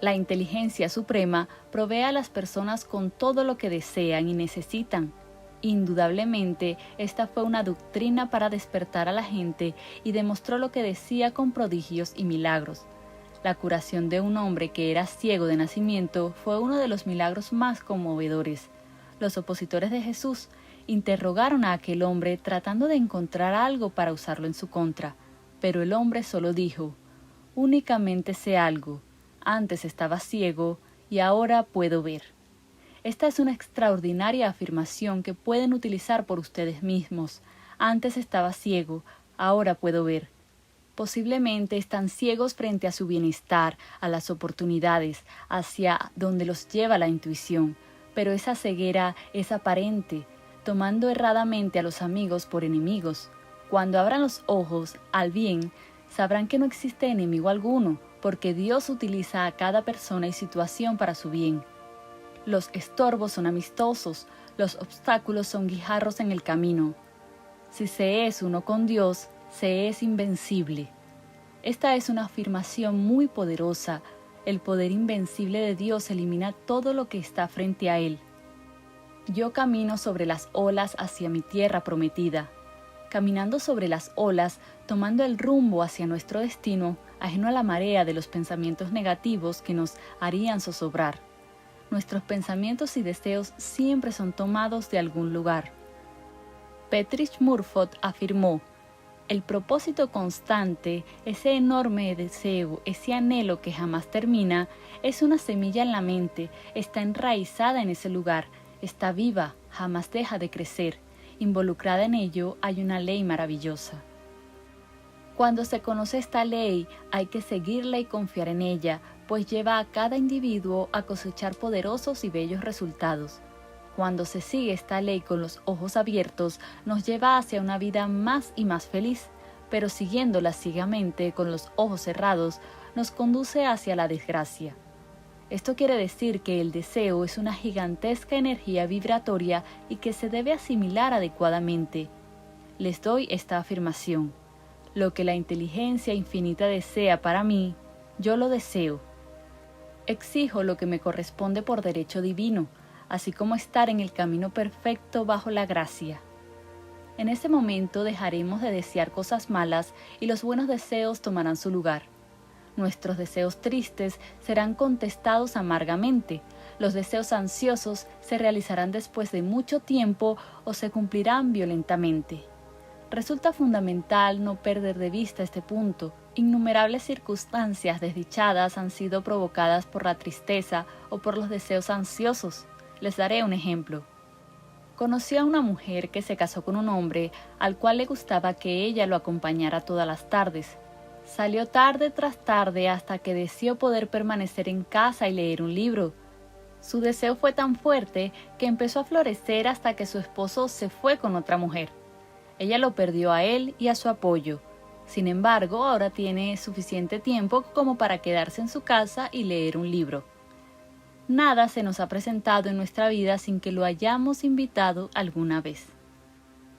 La inteligencia suprema provee a las personas con todo lo que desean y necesitan. Indudablemente, esta fue una doctrina para despertar a la gente y demostró lo que decía con prodigios y milagros. La curación de un hombre que era ciego de nacimiento fue uno de los milagros más conmovedores. Los opositores de Jesús interrogaron a aquel hombre tratando de encontrar algo para usarlo en su contra, pero el hombre solo dijo, únicamente sé algo, antes estaba ciego y ahora puedo ver. Esta es una extraordinaria afirmación que pueden utilizar por ustedes mismos. Antes estaba ciego, ahora puedo ver. Posiblemente están ciegos frente a su bienestar, a las oportunidades, hacia donde los lleva la intuición, pero esa ceguera es aparente, tomando erradamente a los amigos por enemigos. Cuando abran los ojos al bien, sabrán que no existe enemigo alguno, porque Dios utiliza a cada persona y situación para su bien. Los estorbos son amistosos, los obstáculos son guijarros en el camino. Si se es uno con Dios, se es invencible. Esta es una afirmación muy poderosa. El poder invencible de Dios elimina todo lo que está frente a Él. Yo camino sobre las olas hacia mi tierra prometida. Caminando sobre las olas, tomando el rumbo hacia nuestro destino, ajeno a la marea de los pensamientos negativos que nos harían zozobrar. Nuestros pensamientos y deseos siempre son tomados de algún lugar. Petrich Murphy afirmó, el propósito constante, ese enorme deseo, ese anhelo que jamás termina, es una semilla en la mente, está enraizada en ese lugar, está viva, jamás deja de crecer. Involucrada en ello hay una ley maravillosa. Cuando se conoce esta ley, hay que seguirla y confiar en ella, pues lleva a cada individuo a cosechar poderosos y bellos resultados. Cuando se sigue esta ley con los ojos abiertos, nos lleva hacia una vida más y más feliz, pero siguiéndola ciegamente con los ojos cerrados, nos conduce hacia la desgracia. Esto quiere decir que el deseo es una gigantesca energía vibratoria y que se debe asimilar adecuadamente. Les doy esta afirmación: lo que la inteligencia infinita desea para mí, yo lo deseo. Exijo lo que me corresponde por derecho divino, así como estar en el camino perfecto bajo la gracia. En ese momento dejaremos de desear cosas malas y los buenos deseos tomarán su lugar. Nuestros deseos tristes serán contestados amargamente, los deseos ansiosos se realizarán después de mucho tiempo o se cumplirán violentamente. Resulta fundamental no perder de vista este punto. Innumerables circunstancias desdichadas han sido provocadas por la tristeza o por los deseos ansiosos. Les daré un ejemplo. Conocí a una mujer que se casó con un hombre al cual le gustaba que ella lo acompañara todas las tardes. Salió tarde tras tarde hasta que deseó poder permanecer en casa y leer un libro. Su deseo fue tan fuerte que empezó a florecer hasta que su esposo se fue con otra mujer. Ella lo perdió a él y a su apoyo. Sin embargo, ahora tiene suficiente tiempo como para quedarse en su casa y leer un libro. Nada se nos ha presentado en nuestra vida sin que lo hayamos invitado alguna vez.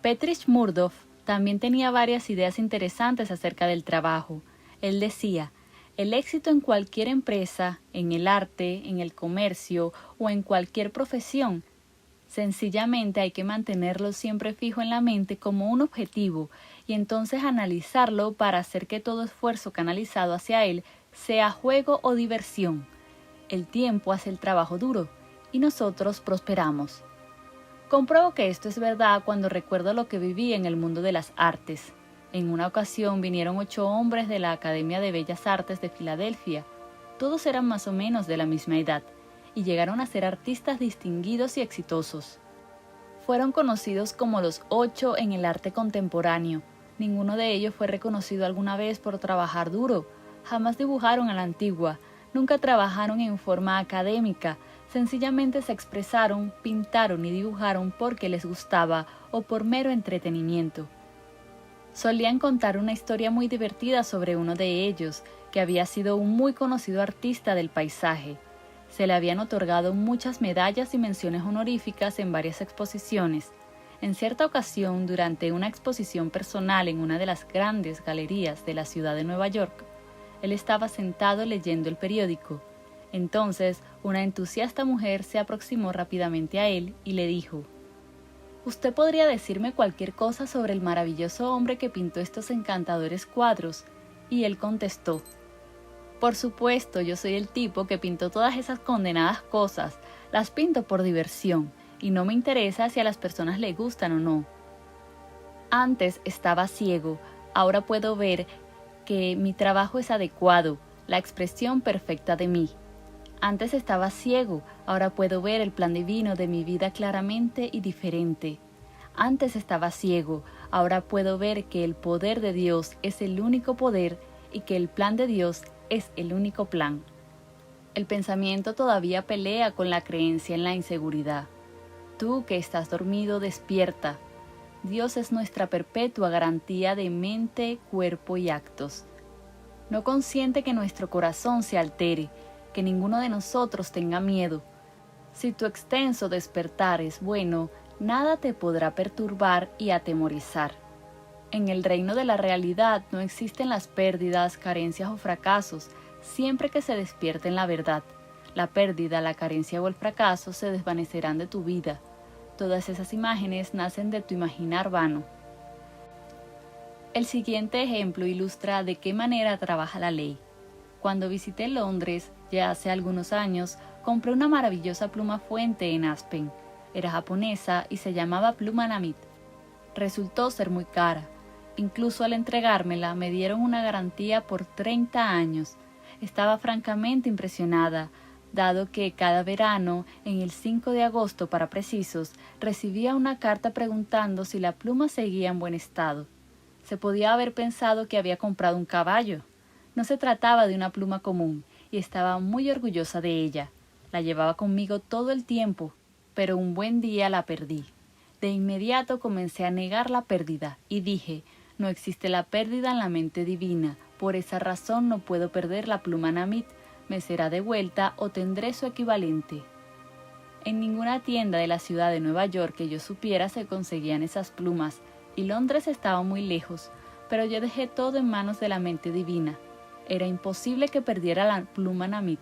Petrich Murdoch también tenía varias ideas interesantes acerca del trabajo. Él decía: el éxito en cualquier empresa, en el arte, en el comercio o en cualquier profesión, sencillamente hay que mantenerlo siempre fijo en la mente como un objetivo y entonces analizarlo para hacer que todo esfuerzo canalizado hacia él sea juego o diversión. El tiempo hace el trabajo duro y nosotros prosperamos. Compruebo que esto es verdad cuando recuerdo lo que viví en el mundo de las artes. En una ocasión vinieron 8 hombres de la Academia de Bellas Artes de Filadelfia. Todos eran más o menos de la misma edad y llegaron a ser artistas distinguidos y exitosos. Fueron conocidos como los 8 en el arte contemporáneo. Ninguno de ellos fue reconocido alguna vez por trabajar duro. Jamás dibujaron a la antigua. Nunca trabajaron en forma académica, sencillamente se expresaron, pintaron y dibujaron porque les gustaba o por mero entretenimiento. Solían contar una historia muy divertida sobre uno de ellos, que había sido un muy conocido artista del paisaje. Se le habían otorgado muchas medallas y menciones honoríficas en varias exposiciones. En cierta ocasión, durante una exposición personal en una de las grandes galerías de la ciudad de Nueva York, él estaba sentado leyendo el periódico. Entonces, una entusiasta mujer se aproximó rápidamente a él y le dijo: «¿Usted podría decirme cualquier cosa sobre el maravilloso hombre que pintó estos encantadores cuadros?» Y él contestó: «Por supuesto, yo soy el tipo que pintó todas esas condenadas cosas. Las pinto por diversión, y no me interesa si a las personas les gustan o no. Antes estaba ciego, ahora puedo ver que mi trabajo es adecuado, la expresión perfecta de mí. Antes estaba ciego, ahora puedo ver el plan divino de mi vida claramente y diferente. Antes estaba ciego, ahora puedo ver que el poder de Dios es el único poder y que el plan de Dios es el único plan». El pensamiento todavía pelea con la creencia en la inseguridad. Tú que estás dormido, despierta. Dios es nuestra perpetua garantía de mente, cuerpo y actos. No consiente que nuestro corazón se altere, que ninguno de nosotros tenga miedo. Si tu extenso despertar es bueno, nada te podrá perturbar y atemorizar. En el reino de la realidad no existen las pérdidas, carencias o fracasos, siempre que se despierte en la verdad. La pérdida, la carencia o el fracaso se desvanecerán de tu vida. Todas esas imágenes nacen de tu imaginar vano. El siguiente ejemplo ilustra de qué manera trabaja la ley. Cuando visité Londres, ya hace algunos años, compré una maravillosa pluma fuente en Aspen. Era japonesa y se llamaba pluma Namit. Resultó ser muy cara. Incluso al entregármela me dieron una garantía por 30 años. Estaba francamente impresionada, dado que cada verano, en el 5 de agosto para precisos, recibía una carta preguntando si la pluma seguía en buen estado. Se podía haber pensado que había comprado un caballo. No se trataba de una pluma común, y estaba muy orgullosa de ella. La llevaba conmigo todo el tiempo, pero un buen día la perdí. De inmediato comencé a negar la pérdida, y dije: No existe la pérdida en la mente divina, por esa razón no puedo perder la pluma Namit, me será devuelta o tendré su equivalente. En ninguna tienda de la ciudad de Nueva York que yo supiera se conseguían esas plumas, y Londres estaba muy lejos, pero yo dejé todo en manos de la mente divina. Era imposible que perdiera la pluma Namit.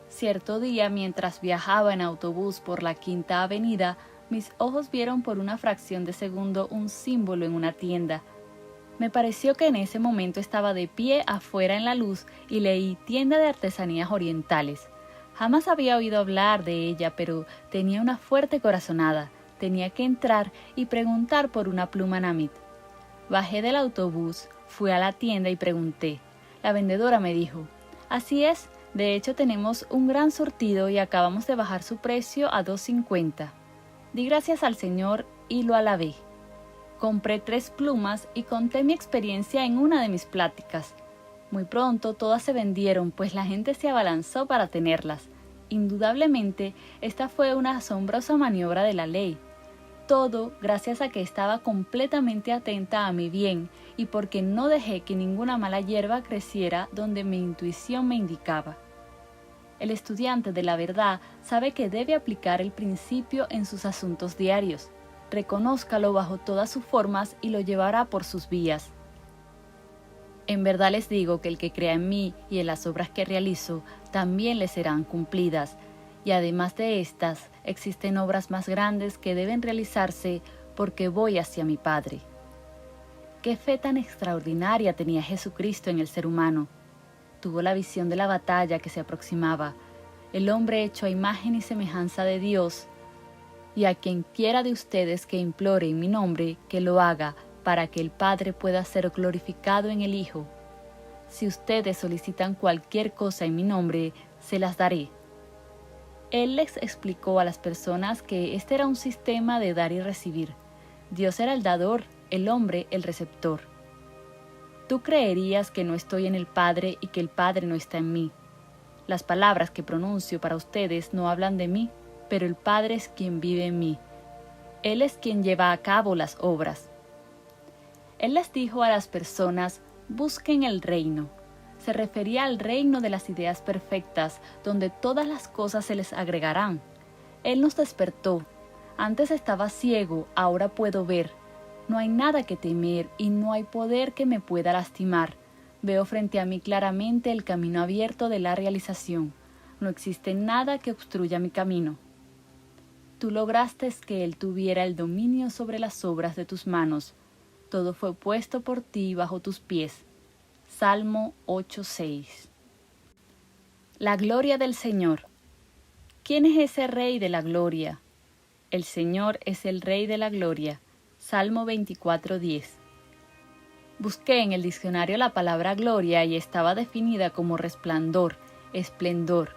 Cierto día, mientras viajaba en autobús por la Quinta Avenida, mis ojos vieron por una fracción de segundo un símbolo en una tienda. Me pareció que en ese momento estaba de pie afuera en la luz y leí tienda de artesanías orientales. Jamás había oído hablar de ella, pero tenía una fuerte corazonada. Tenía que entrar y preguntar por una pluma Namit. Bajé del autobús, fui a la tienda y pregunté. La vendedora me dijo, «Así es, de hecho tenemos un gran surtido y acabamos de bajar su precio a $2.50». Di gracias al Señor y lo alabé. Compré 3 plumas y conté mi experiencia en una de mis pláticas. Muy pronto todas se vendieron, pues la gente se abalanzó para tenerlas. Indudablemente, esta fue una asombrosa maniobra de la ley. Todo gracias a que estaba completamente atenta a mi bien y porque no dejé que ninguna mala hierba creciera donde mi intuición me indicaba. El estudiante de la verdad sabe que debe aplicar el principio en sus asuntos diarios. Reconózcalo bajo todas sus formas y lo llevará por sus vías. En verdad les digo que el que crea en mí y en las obras que realizo, también le serán cumplidas. Y además de estas, existen obras más grandes que deben realizarse porque voy hacia mi Padre. Qué fe tan extraordinaria tenía Jesucristo en el ser humano. Tuvo la visión de la batalla que se aproximaba, el hombre hecho a imagen y semejanza de Dios, y a quien quiera de ustedes que implore en mi nombre, que lo haga, para que el Padre pueda ser glorificado en el Hijo. Si ustedes solicitan cualquier cosa en mi nombre, se las daré. Él les explicó a las personas que este era un sistema de dar y recibir. Dios era el dador, el hombre el receptor. Tú creerías que no estoy en el Padre y que el Padre no está en mí. Las palabras que pronuncio para ustedes no hablan de mí, pero el Padre es quien vive en mí. Él es quien lleva a cabo las obras. Él les dijo a las personas, busquen el reino. Se refería al reino de las ideas perfectas, donde todas las cosas se les agregarán. Él nos despertó. Antes estaba ciego, ahora puedo ver. No hay nada que temer y no hay poder que me pueda lastimar. Veo frente a mí claramente el camino abierto de la realización. No existe nada que obstruya mi camino. Tú lograste que Él tuviera el dominio sobre las obras de tus manos. Todo fue puesto por ti bajo tus pies. Salmo 8:6. La gloria del Señor. ¿Quién es ese Rey de la gloria? El Señor es el Rey de la gloria. Salmo 24:10. Busqué en el diccionario la palabra gloria y estaba definida como resplandor, esplendor.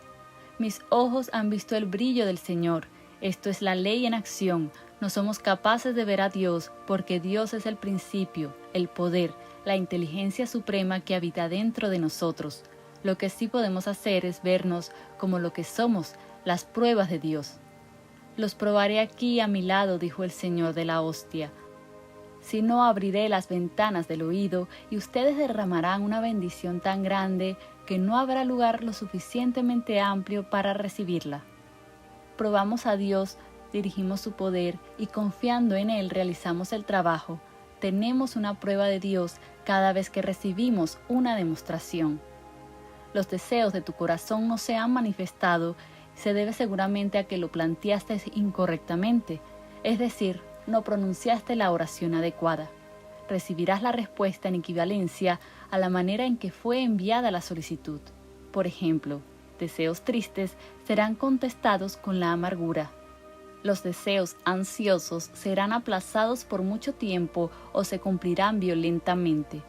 Mis ojos han visto el brillo del Señor. Esto es la ley en acción. No somos capaces de ver a Dios porque Dios es el principio, el poder, la inteligencia suprema que habita dentro de nosotros. Lo que sí podemos hacer es vernos como lo que somos, las pruebas de Dios. Los probaré aquí a mi lado, dijo el Señor de la hostia. Si no, abriré las ventanas del oído y ustedes derramarán una bendición tan grande que no habrá lugar lo suficientemente amplio para recibirla. Probamos a Dios, dirigimos su poder y confiando en Él realizamos el trabajo. Tenemos una prueba de Dios cada vez que recibimos una demostración. Los deseos de tu corazón no se han manifestado, se debe seguramente a que lo planteaste incorrectamente, es decir, no pronunciaste la oración adecuada. Recibirás la respuesta en equivalencia a la manera en que fue enviada la solicitud. Por ejemplo, deseos tristes serán contestados con la amargura. Los deseos ansiosos serán aplazados por mucho tiempo o se cumplirán violentamente.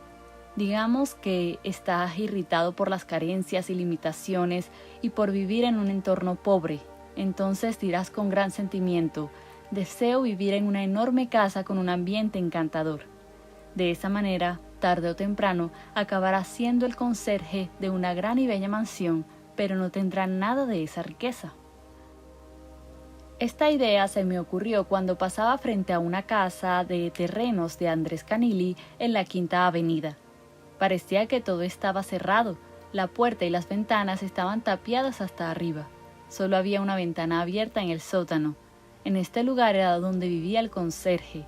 Digamos que estás irritado por las carencias y limitaciones y por vivir en un entorno pobre. Entonces dirás con gran sentimiento, deseo vivir en una enorme casa con un ambiente encantador. De esa manera, tarde o temprano, acabarás siendo el conserje de una gran y bella mansión, pero no tendrá nada de esa riqueza. Esta idea se me ocurrió cuando pasaba frente a una casa de terrenos de Andrés Canili en la Quinta Avenida. Parecía que todo estaba cerrado, la puerta y las ventanas estaban tapiadas hasta arriba. Solo había una ventana abierta en el sótano. En este lugar era donde vivía el conserje.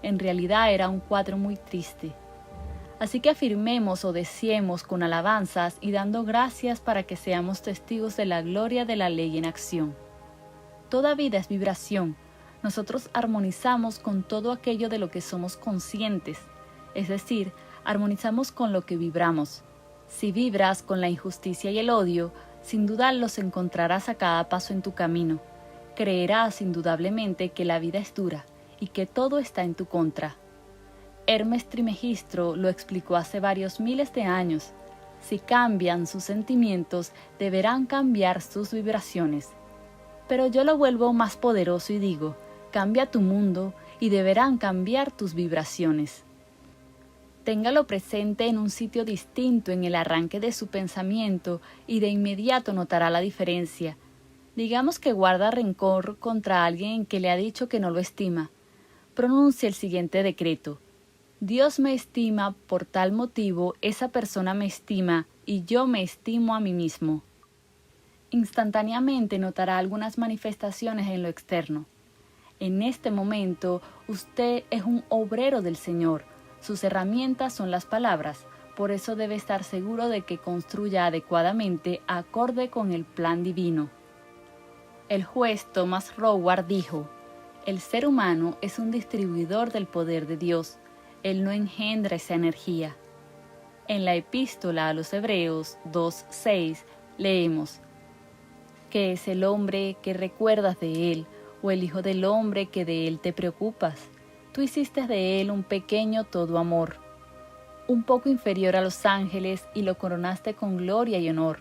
En realidad era un cuadro muy triste. Así que afirmemos o deseemos con alabanzas y dando gracias para que seamos testigos de la gloria de la ley en acción. Toda vida es vibración. Nosotros armonizamos con todo aquello de lo que somos conscientes, es decir, armonizamos con lo que vibramos. Si vibras con la injusticia y el odio, sin duda los encontrarás a cada paso en tu camino. Creerás indudablemente que la vida es dura y que todo está en tu contra. Hermes Trismegisto lo explicó hace varios miles de años. Si cambian sus sentimientos, deberán cambiar sus vibraciones. Pero yo lo vuelvo más poderoso y digo, cambia tu mundo y deberán cambiar tus vibraciones. Téngalo presente en un sitio distinto en el arranque de su pensamiento y de inmediato notará la diferencia. Digamos que guarda rencor contra alguien que le ha dicho que no lo estima. Pronuncia el siguiente decreto. Dios me estima, por tal motivo esa persona me estima y yo me estimo a mí mismo. Instantáneamente notará algunas manifestaciones en lo externo. En este momento, usted es un obrero del Señor. Sus herramientas son las palabras, por eso debe estar seguro de que construya adecuadamente acorde con el plan divino. El juez Thomas Roward dijo, el ser humano es un distribuidor del poder de Dios. Él no engendra esa energía. En la epístola a los Hebreos 2:6 leemos, ¿qué es el hombre que recuerdas de él, o el hijo del hombre que de él te preocupas? Tú hiciste de él un pequeño todo amor, un poco inferior a los ángeles, y lo coronaste con gloria y honor.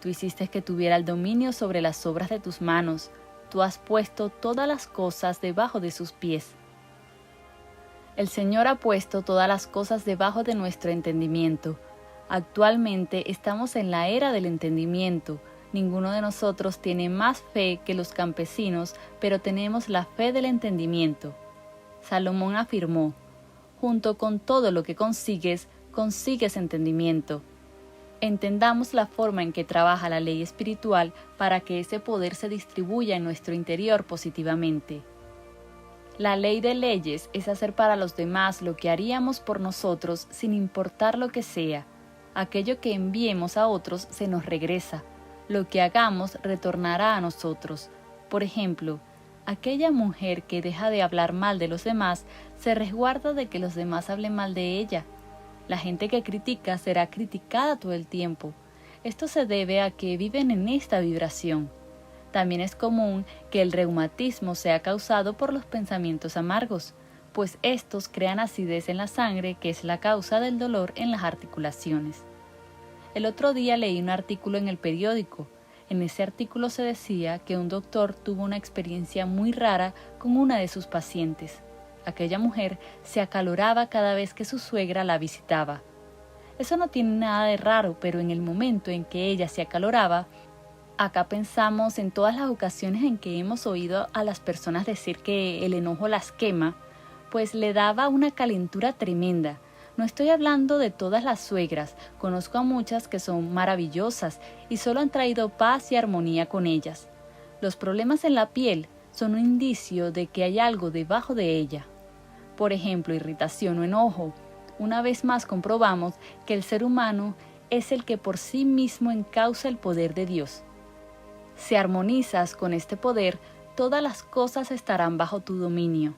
Tú hiciste que tuviera el dominio sobre las obras de tus manos. Tú has puesto todas las cosas debajo de sus pies. El Señor ha puesto todas las cosas debajo de nuestro entendimiento. Actualmente estamos en la era del entendimiento. Ninguno de nosotros tiene más fe que los campesinos, pero tenemos la fe del entendimiento. Salomón afirmó, junto con todo lo que consigues, consigues entendimiento. Entendamos la forma en que trabaja la ley espiritual para que ese poder se distribuya en nuestro interior positivamente. La ley de leyes es hacer para los demás lo que haríamos por nosotros sin importar lo que sea. Aquello que enviemos a otros se nos regresa. Lo que hagamos retornará a nosotros. Por ejemplo, aquella mujer que deja de hablar mal de los demás se resguarda de que los demás hablen mal de ella. La gente que critica será criticada todo el tiempo. Esto se debe a que viven en esta vibración. También es común que el reumatismo sea causado por los pensamientos amargos, pues estos crean acidez en la sangre, que es la causa del dolor en las articulaciones. El otro día leí un artículo en el periódico. En ese artículo se decía que un doctor tuvo una experiencia muy rara con una de sus pacientes. Aquella mujer se acaloraba cada vez que su suegra la visitaba. Eso no tiene nada de raro, pero en el momento en que ella se acaloraba, acá pensamos en todas las ocasiones en que hemos oído a las personas decir que el enojo las quema, pues le daba una calentura tremenda. No estoy hablando de todas las suegras, conozco a muchas que son maravillosas y solo han traído paz y armonía con ellas. Los problemas en la piel son un indicio de que hay algo debajo de ella. Por ejemplo, irritación o enojo. Una vez más comprobamos que el ser humano es el que por sí mismo encausa el poder de Dios. Si armonizas con este poder, todas las cosas estarán bajo tu dominio.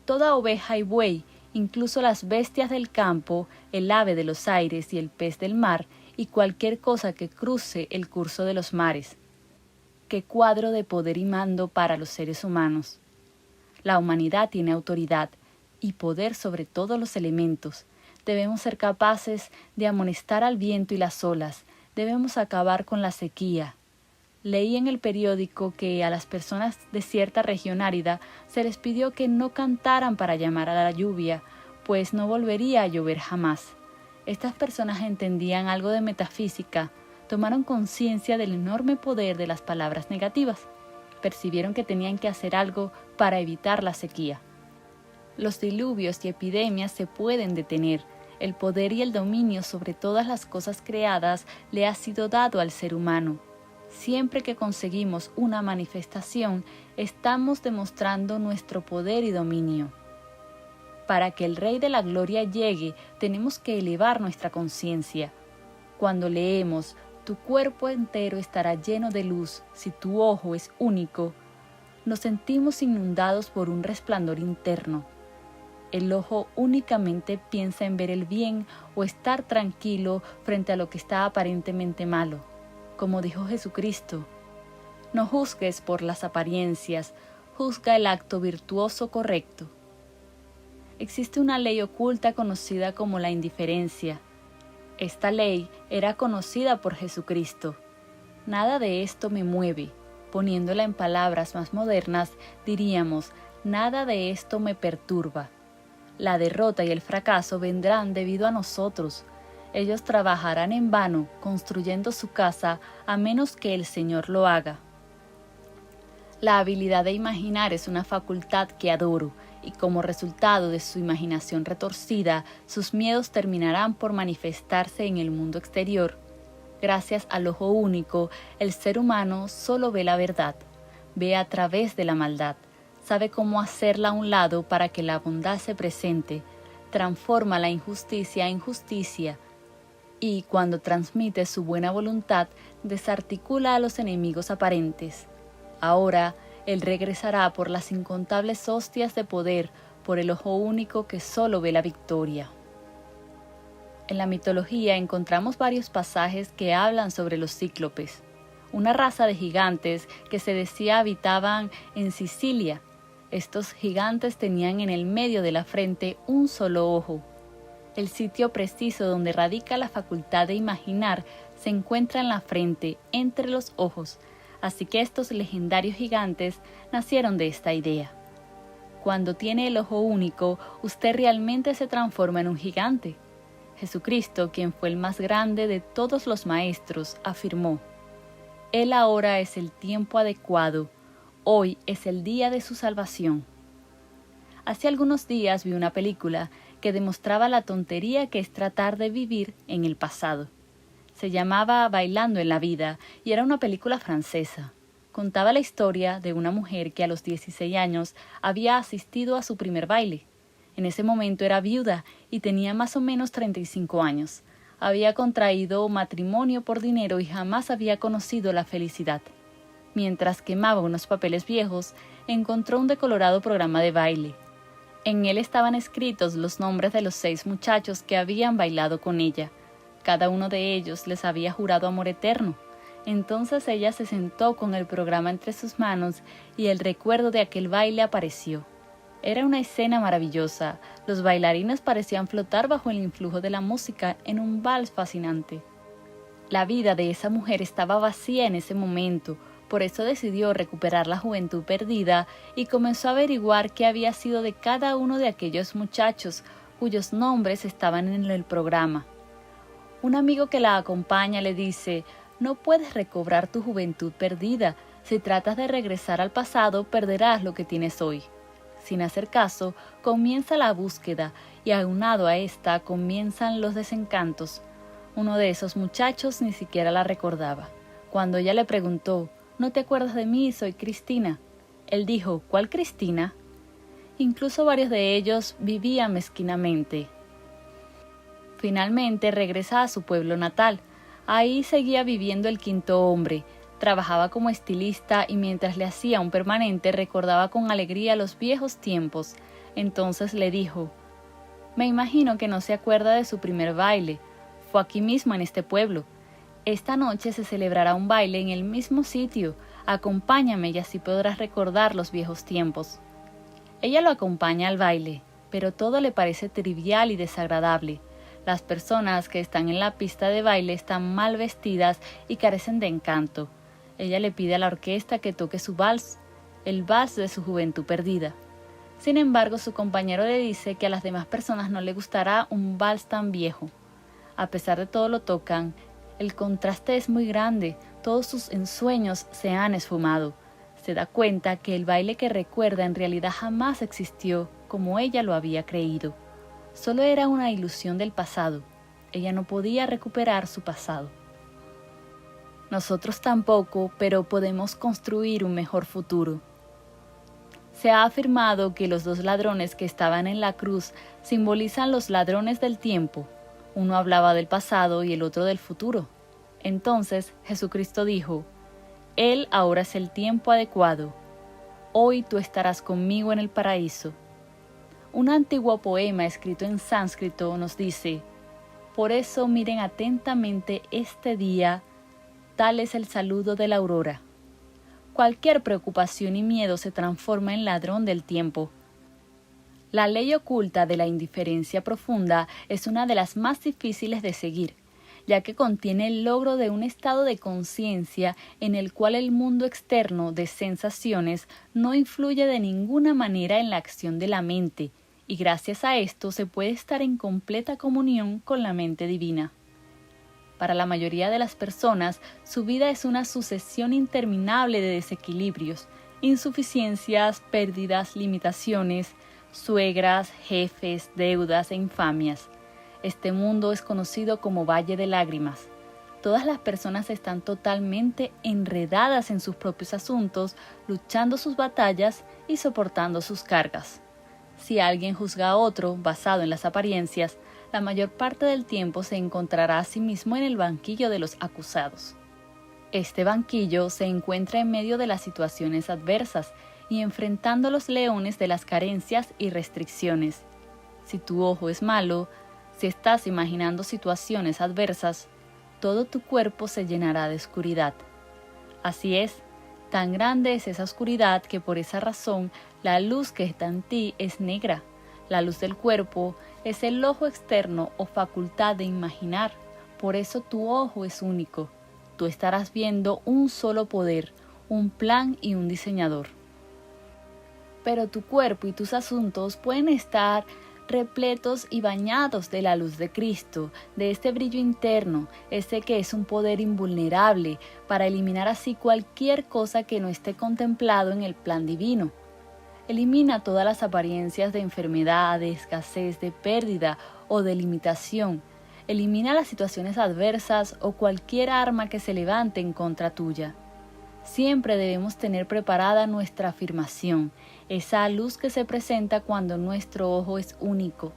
Toda oveja y buey, incluso las bestias del campo, el ave de los aires y el pez del mar, y cualquier cosa que cruce el curso de los mares. ¡Qué cuadro de poder y mando para los seres humanos! La humanidad tiene autoridad y poder sobre todos los elementos. Debemos ser capaces de amonestar al viento y las olas. Debemos acabar con la sequía. Leí en el periódico que a las personas de cierta región árida se les pidió que no cantaran para llamar a la lluvia, pues no volvería a llover jamás. Estas personas entendían algo de metafísica, tomaron conciencia del enorme poder de las palabras negativas. percibieron que tenían que hacer algo para evitar la sequía. Los diluvios y epidemias se pueden detener. El poder y el dominio sobre todas las cosas creadas le ha sido dado al ser humano. Siempre que conseguimos una manifestación, estamos demostrando nuestro poder y dominio. Para que el Rey de la Gloria llegue, tenemos que elevar nuestra conciencia. Cuando leemos, tu cuerpo entero estará lleno de luz si tu ojo es único, nos sentimos inundados por un resplandor interno. El ojo únicamente piensa en ver el bien o estar tranquilo frente a lo que está aparentemente malo. Como dijo Jesucristo, no juzgues por las apariencias, juzga el acto virtuoso correcto. Existe una ley oculta conocida como la indiferencia. Esta ley era conocida por Jesucristo. Nada de esto me mueve. Poniéndola en palabras más modernas, diríamos, nada de esto me perturba. La derrota y el fracaso vendrán debido a nosotros. Ellos trabajarán en vano construyendo su casa a menos que el Señor lo haga. La habilidad de imaginar es una facultad que adoro, y como resultado de su imaginación retorcida, sus miedos terminarán por manifestarse en el mundo exterior. Gracias al ojo único, el ser humano solo ve la verdad, ve a través de la maldad, sabe cómo hacerla a un lado para que la bondad se presente, transforma la injusticia en justicia, y cuando transmite su buena voluntad, desarticula a los enemigos aparentes. Ahora, Él regresará por las incontables hostias de poder, por el ojo único que solo ve la victoria. En la mitología encontramos varios pasajes que hablan sobre los cíclopes, una raza de gigantes que se decía habitaban en Sicilia. Estos gigantes tenían en el medio de la frente un solo ojo. El sitio preciso donde radica la facultad de imaginar se encuentra en la frente, entre los ojos. Así que estos legendarios gigantes nacieron de esta idea. Cuando tiene el ojo único, usted realmente se transforma en un gigante. Jesucristo, quien fue el más grande de todos los maestros, afirmó: Él ahora es el tiempo adecuado, hoy es el día de su salvación. Hace algunos días vi una película que demostraba la tontería que es tratar de vivir en el pasado. Se llamaba Bailando en la vida y era una película francesa. Contaba la historia de una mujer que a los 16 años había asistido a su primer baile. En ese momento era viuda y tenía más o menos 35 años. Había contraído matrimonio por dinero y jamás había conocido la felicidad. Mientras quemaba unos papeles viejos, encontró un decolorado programa de baile. En él estaban escritos los nombres de los 6 muchachos que habían bailado con ella. Cada uno de ellos les había jurado amor eterno. Entonces ella se sentó con el programa entre sus manos y el recuerdo de aquel baile apareció. Era una escena maravillosa. Los bailarines parecían flotar bajo el influjo de la música en un vals fascinante. La vida de esa mujer estaba vacía en ese momento, por eso decidió recuperar la juventud perdida y comenzó a averiguar qué había sido de cada uno de aquellos muchachos cuyos nombres estaban en el programa. Un amigo que la acompaña le dice: no puedes recobrar tu juventud perdida. Si tratas de regresar al pasado, perderás lo que tienes hoy. Sin hacer caso, comienza la búsqueda y aunado a esta comienzan los desencantos. Uno de esos muchachos ni siquiera la recordaba. Cuando ella le preguntó: ¿no te acuerdas de mí? Soy Cristina. Él dijo: ¿cuál Cristina? Incluso varios de ellos vivían mezquinamente. Finalmente regresa a su pueblo natal. Ahí seguía viviendo el quinto hombre. Trabajaba como estilista y mientras le hacía un permanente recordaba con alegría los viejos tiempos. Entonces le dijo: me imagino que no se acuerda de su primer baile. Fue aquí mismo en este pueblo. Esta noche se celebrará un baile en el mismo sitio. Acompáñame y así podrás recordar los viejos tiempos. Ella lo acompaña al baile, pero todo le parece trivial y desagradable. Las personas que están en la pista de baile están mal vestidas y carecen de encanto. Ella le pide a la orquesta que toque su vals, el vals de su juventud perdida. Sin embargo, su compañero le dice que a las demás personas no le gustará un vals tan viejo. A pesar de todo lo tocan, el contraste es muy grande, todos sus ensueños se han esfumado. Se da cuenta que el baile que recuerda en realidad jamás existió como ella lo había creído. Solo era una ilusión del pasado. Ella no podía recuperar su pasado. Nosotros tampoco, pero podemos construir un mejor futuro. Se ha afirmado que los dos ladrones que estaban en la cruz simbolizan los ladrones del tiempo. Uno hablaba del pasado y el otro del futuro. Entonces Jesucristo dijo: Él ahora es el tiempo adecuado. Hoy tú estarás conmigo en el paraíso. Un antiguo poema escrito en sánscrito nos dice: por eso miren atentamente este día, tal es el saludo de la aurora. Cualquier preocupación y miedo se transforma en ladrón del tiempo. La ley oculta de la indiferencia profunda es una de las más difíciles de seguir, ya que contiene el logro de un estado de conciencia en el cual el mundo externo de sensaciones no influye de ninguna manera en la acción de la mente, y gracias a esto se puede estar en completa comunión con la mente divina. Para la mayoría de las personas, su vida es una sucesión interminable de desequilibrios, insuficiencias, pérdidas, limitaciones, suegras, jefes, deudas e infamias. Este mundo es conocido como Valle de Lágrimas. Todas las personas están totalmente enredadas en sus propios asuntos, luchando sus batallas y soportando sus cargas. Si alguien juzga a otro basado en las apariencias, la mayor parte del tiempo se encontrará a sí mismo en el banquillo de los acusados. Este banquillo se encuentra en medio de las situaciones adversas y enfrentando los leones de las carencias y restricciones. Si tu ojo es malo, si estás imaginando situaciones adversas, todo tu cuerpo se llenará de oscuridad. Así es, tan grande es esa oscuridad que por esa razón la luz que está en ti es negra. La luz del cuerpo es el ojo externo o facultad de imaginar. Por eso tu ojo es único. Tú estarás viendo un solo poder, un plan y un diseñador. Pero tu cuerpo y tus asuntos pueden estar repletos y bañados de la luz de Cristo, de este brillo interno, ese que es un poder invulnerable para eliminar así cualquier cosa que no esté contemplado en el plan divino. Elimina todas las apariencias de enfermedad, de escasez, de pérdida o de limitación. Elimina las situaciones adversas o cualquier arma que se levante en contra tuya. Siempre debemos tener preparada nuestra afirmación, esa luz que se presenta cuando nuestro ojo es único.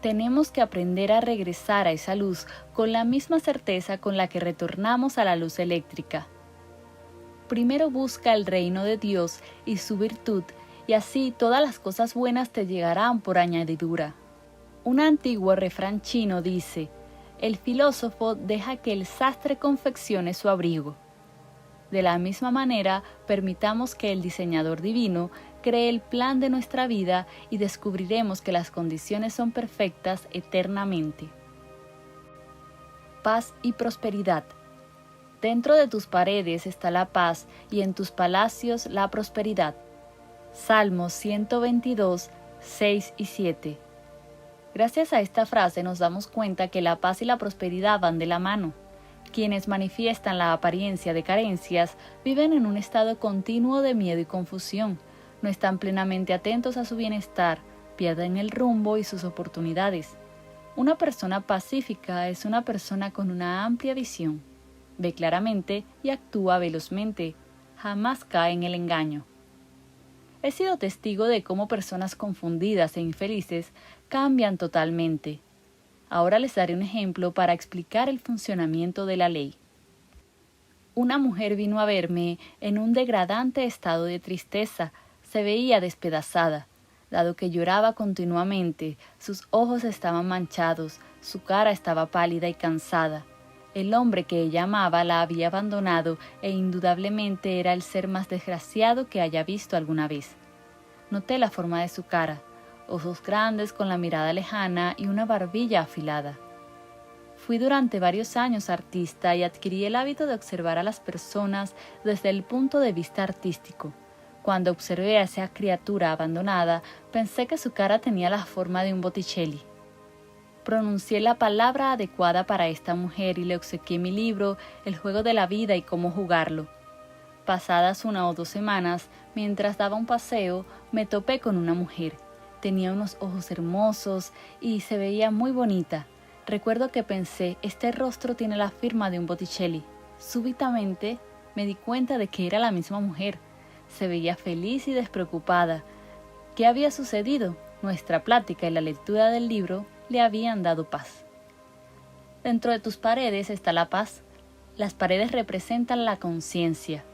Tenemos que aprender a regresar a esa luz con la misma certeza con la que retornamos a la luz eléctrica. Primero busca el reino de Dios y su virtud, y así todas las cosas buenas te llegarán por añadidura. Un antiguo refrán chino dice: el filósofo deja que el sastre confeccione su abrigo. De la misma manera, permitamos que el diseñador divino cree el plan de nuestra vida y descubriremos que las condiciones son perfectas eternamente. Paz y prosperidad. Dentro de tus paredes está la paz y en tus palacios la prosperidad. Salmos 122, 6 y 7. Gracias a esta frase nos damos cuenta que la paz y la prosperidad van de la mano. Quienes manifiestan la apariencia de carencias viven en un estado continuo de miedo y confusión, no están plenamente atentos a su bienestar, pierden el rumbo y sus oportunidades. Una persona pacífica es una persona con una amplia visión, ve claramente y actúa velozmente, jamás cae en el engaño. He sido testigo de cómo personas confundidas e infelices cambian totalmente. Ahora les daré un ejemplo para explicar el funcionamiento de la ley. Una mujer vino a verme en un degradante estado de tristeza, se veía despedazada, dado que lloraba continuamente, sus ojos estaban manchados, su cara estaba pálida y cansada. El hombre que ella amaba la había abandonado e indudablemente era el ser más desgraciado que haya visto alguna vez. Noté la forma de su cara, ojos grandes con la mirada lejana y una barbilla afilada. Fui durante varios años artista y adquirí el hábito de observar a las personas desde el punto de vista artístico. Cuando observé a esa criatura abandonada, pensé que su cara tenía la forma de un Botticelli. Pronuncié la palabra adecuada para esta mujer y le obsequié mi libro El juego de la vida y cómo jugarlo. Pasadas 1 o 2 semanas, mientras daba un paseo, me topé con una mujer. Tenía unos ojos hermosos y se veía muy bonita. Recuerdo que pensé, este rostro tiene la firma de un Botticelli. Súbitamente me di cuenta de que era la misma mujer. Se veía feliz y despreocupada. ¿Qué había sucedido? Nuestra plática y la lectura del libro le habían dado paz. Dentro de tus paredes está la paz. Las paredes representan la conciencia.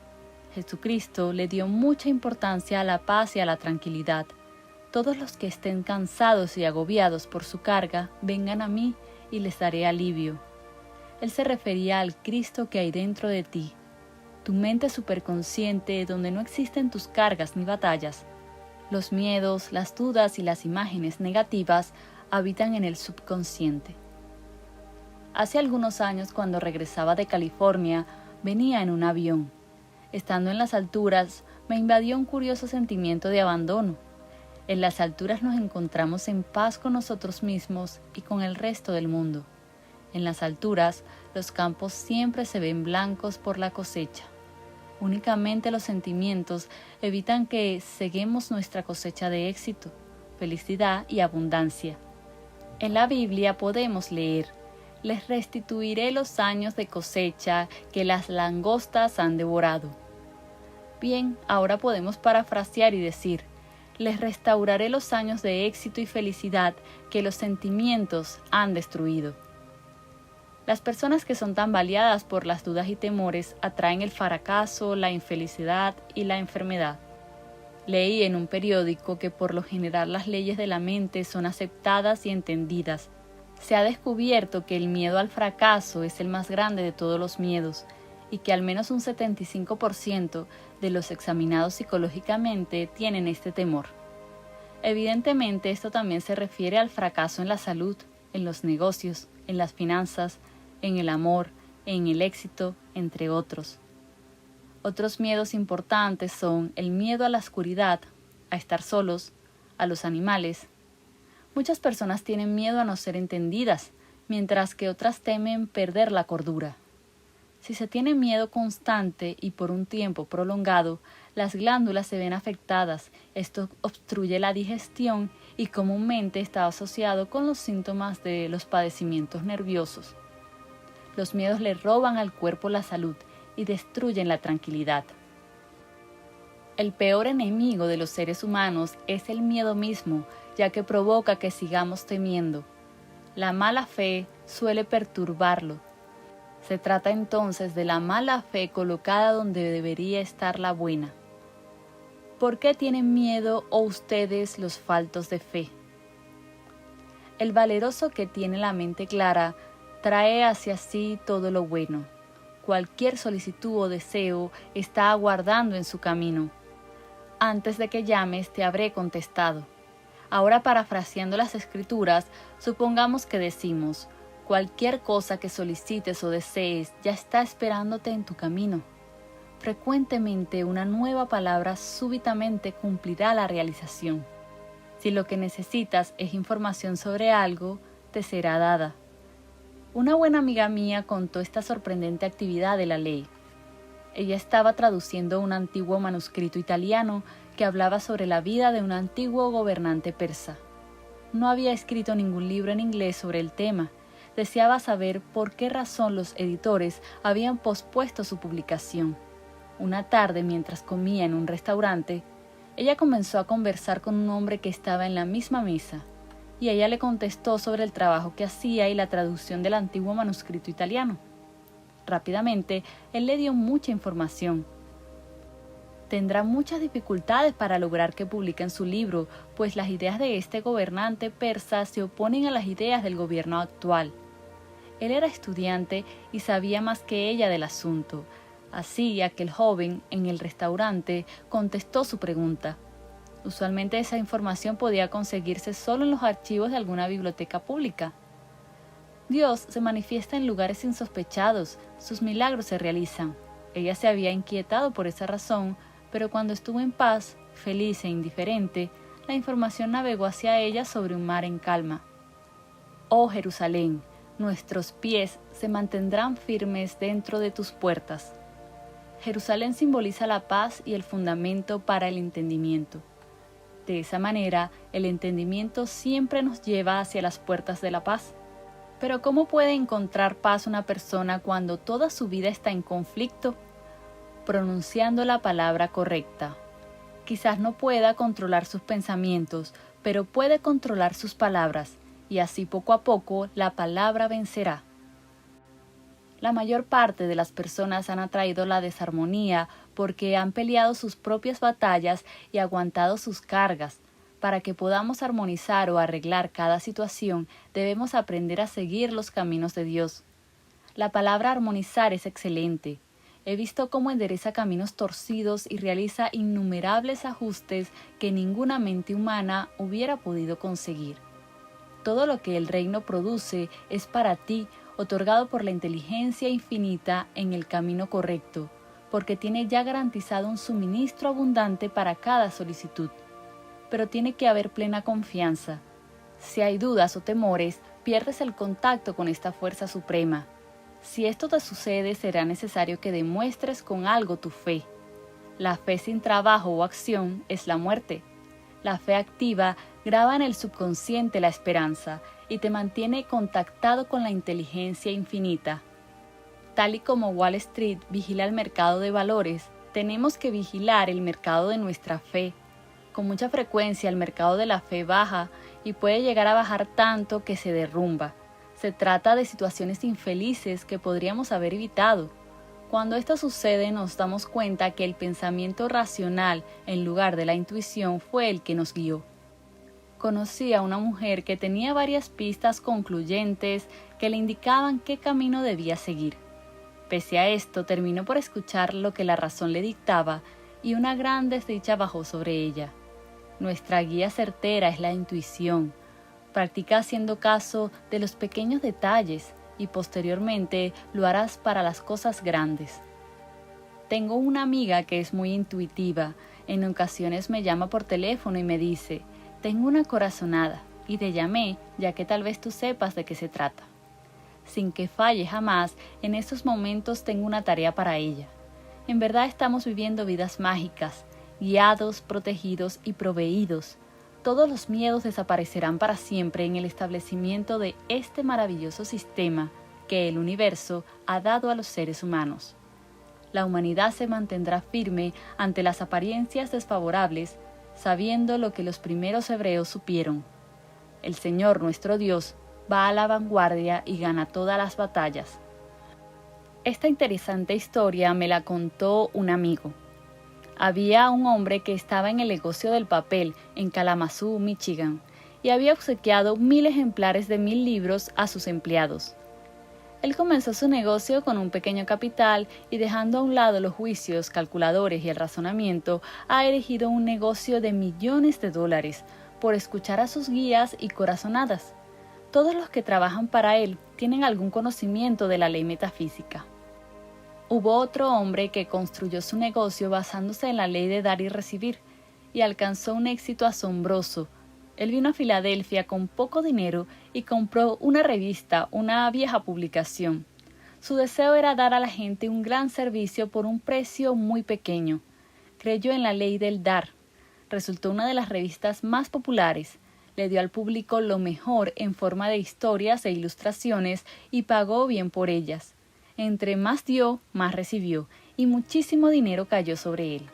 Jesucristo le dio mucha importancia a la paz y a la tranquilidad. Todos los que estén cansados y agobiados por su carga, vengan a mí y les daré alivio. Él se refería al Cristo que hay dentro de ti, tu mente superconsciente donde no existen tus cargas ni batallas. Los miedos, las dudas y las imágenes negativas habitan en el subconsciente. Hace algunos años, cuando regresaba de California, venía en un avión. Estando en las alturas, me invadió un curioso sentimiento de abandono. En las alturas nos encontramos en paz con nosotros mismos y con el resto del mundo. En las alturas, los campos siempre se ven blancos por la cosecha. Únicamente los sentimientos evitan que ceguemos nuestra cosecha de éxito, felicidad y abundancia. En la Biblia podemos leer: les restituiré los años de cosecha que las langostas han devorado. Bien, ahora podemos parafrasear y decir: les restauraré los años de éxito y felicidad que los sentimientos han destruido. Las personas que son tambaleadas por las dudas y temores atraen el fracaso, la infelicidad y la enfermedad. Leí en un periódico que por lo general las leyes de la mente son aceptadas y entendidas. Se ha descubierto que el miedo al fracaso es el más grande de todos los miedos y que al menos un 75% de los examinados psicológicamente tienen este temor. Evidentemente, esto también se refiere al fracaso en la salud, en los negocios, en las finanzas, en el amor, en el éxito, entre otros. Otros miedos importantes son el miedo a la oscuridad, a estar solos, a los animales. Muchas personas tienen miedo a no ser entendidas, mientras que otras temen perder la cordura. Si se tiene miedo constante y por un tiempo prolongado, las glándulas se ven afectadas. Esto obstruye la digestión y comúnmente está asociado con los síntomas de los padecimientos nerviosos. Los miedos le roban al cuerpo la salud y destruyen la tranquilidad. El peor enemigo de los seres humanos es el miedo mismo, ya que provoca que sigamos temiendo. La mala fe suele perturbarlo. Se trata entonces de la mala fe colocada donde debería estar la buena. ¿Por qué tienen miedo ustedes los faltos de fe? El valeroso que tiene la mente clara trae hacia sí todo lo bueno. Cualquier solicitud o deseo está aguardando en su camino. Antes de que llames te habré contestado. Ahora, parafraseando las Escrituras, supongamos que decimos: cualquier cosa que solicites o desees ya está esperándote en tu camino. Frecuentemente una nueva palabra súbitamente cumplirá la realización. Si lo que necesitas es información sobre algo, te será dada. Una buena amiga mía contó esta sorprendente actividad de la ley. Ella estaba traduciendo un antiguo manuscrito italiano que hablaba sobre la vida de un antiguo gobernante persa. No había escrito ningún libro en inglés sobre el tema. Deseaba saber por qué razón los editores habían pospuesto su publicación. Una tarde, mientras comía en un restaurante, ella comenzó a conversar con un hombre que estaba en la misma mesa, y ella le contestó sobre el trabajo que hacía y la traducción del antiguo manuscrito italiano. Rápidamente, él le dio mucha información. Tendrá muchas dificultades para lograr que publiquen su libro, pues las ideas de este gobernante persa se oponen a las ideas del gobierno actual. Él era estudiante y sabía más que ella del asunto. Así, aquel joven en el restaurante contestó su pregunta. Usualmente esa información podía conseguirse solo en los archivos de alguna biblioteca pública. Dios se manifiesta en lugares insospechados, sus milagros se realizan. Ella se había inquietado por esa razón, pero cuando estuvo en paz, feliz e indiferente, la información navegó hacia ella sobre un mar en calma. Oh Jerusalén, nuestros pies se mantendrán firmes dentro de tus puertas. Jerusalén simboliza la paz y el fundamento para el entendimiento. De esa manera, el entendimiento siempre nos lleva hacia las puertas de la paz. Pero ¿cómo puede encontrar paz una persona cuando toda su vida está en conflicto? Pronunciando la palabra correcta. Quizás no pueda controlar sus pensamientos, pero puede controlar sus palabras, y así poco a poco la palabra vencerá. La mayor parte de las personas han atraído la desarmonía porque han peleado sus propias batallas y aguantado sus cargas. Para que podamos armonizar o arreglar cada situación, debemos aprender a seguir los caminos de Dios. La palabra armonizar es excelente. He visto cómo endereza caminos torcidos y realiza innumerables ajustes que ninguna mente humana hubiera podido conseguir. Todo lo que el reino produce es para ti, otorgado por la inteligencia infinita en el camino correcto, porque tiene ya garantizado un suministro abundante para cada solicitud. Pero tiene que haber plena confianza. Si hay dudas o temores, pierdes el contacto con esta fuerza suprema. Si esto te sucede, será necesario que demuestres con algo tu fe. La fe sin trabajo o acción es la muerte. La fe activa graba en el subconsciente la esperanza y te mantiene contactado con la inteligencia infinita. Tal y como Wall Street vigila el mercado de valores, tenemos que vigilar el mercado de nuestra fe. Con mucha frecuencia el mercado de la fe baja y puede llegar a bajar tanto que se derrumba. Se trata de situaciones infelices que podríamos haber evitado. Cuando esto sucede nos damos cuenta que el pensamiento racional en lugar de la intuición fue el que nos guió. Conocí a una mujer que tenía varias pistas concluyentes que le indicaban qué camino debía seguir. Pese a esto, terminó por escuchar lo que la razón le dictaba y una gran desdicha bajó sobre ella. Nuestra guía certera es la intuición. Practica haciendo caso de los pequeños detalles y posteriormente lo harás para las cosas grandes. Tengo una amiga que es muy intuitiva. En ocasiones me llama por teléfono y me dice: tengo una corazonada y te llamé ya que tal vez tú sepas de qué se trata. Sin que falle jamás, en estos momentos tengo una tarea para ella. En verdad estamos viviendo vidas mágicas, guiados, protegidos y proveídos. Todos los miedos desaparecerán para siempre en el establecimiento de este maravilloso sistema que el universo ha dado a los seres humanos. La humanidad se mantendrá firme ante las apariencias desfavorables, sabiendo lo que los primeros hebreos supieron. El Señor nuestro Dios va a la vanguardia y gana todas las batallas. Esta interesante historia me la contó un amigo. Había un hombre que estaba en el negocio del papel en Kalamazoo, Michigan, y había obsequiado 1000 ejemplares de 1000 libros a sus empleados. Él comenzó su negocio con un pequeño capital y, dejando a un lado los juicios, calculadores y el razonamiento, ha erigido un negocio de millones de dólares por escuchar a sus guías y corazonadas. Todos los que trabajan para él tienen algún conocimiento de la ley metafísica. Hubo otro hombre que construyó su negocio basándose en la ley de dar y recibir, y alcanzó un éxito asombroso. Él vino a Filadelfia con poco dinero y compró una revista, una vieja publicación. Su deseo era dar a la gente un gran servicio por un precio muy pequeño. Creyó en la ley del dar. Resultó una de las revistas más populares. Le dio al público lo mejor en forma de historias e ilustraciones y pagó bien por ellas. Entre más dio, más recibió, y muchísimo dinero cayó sobre él.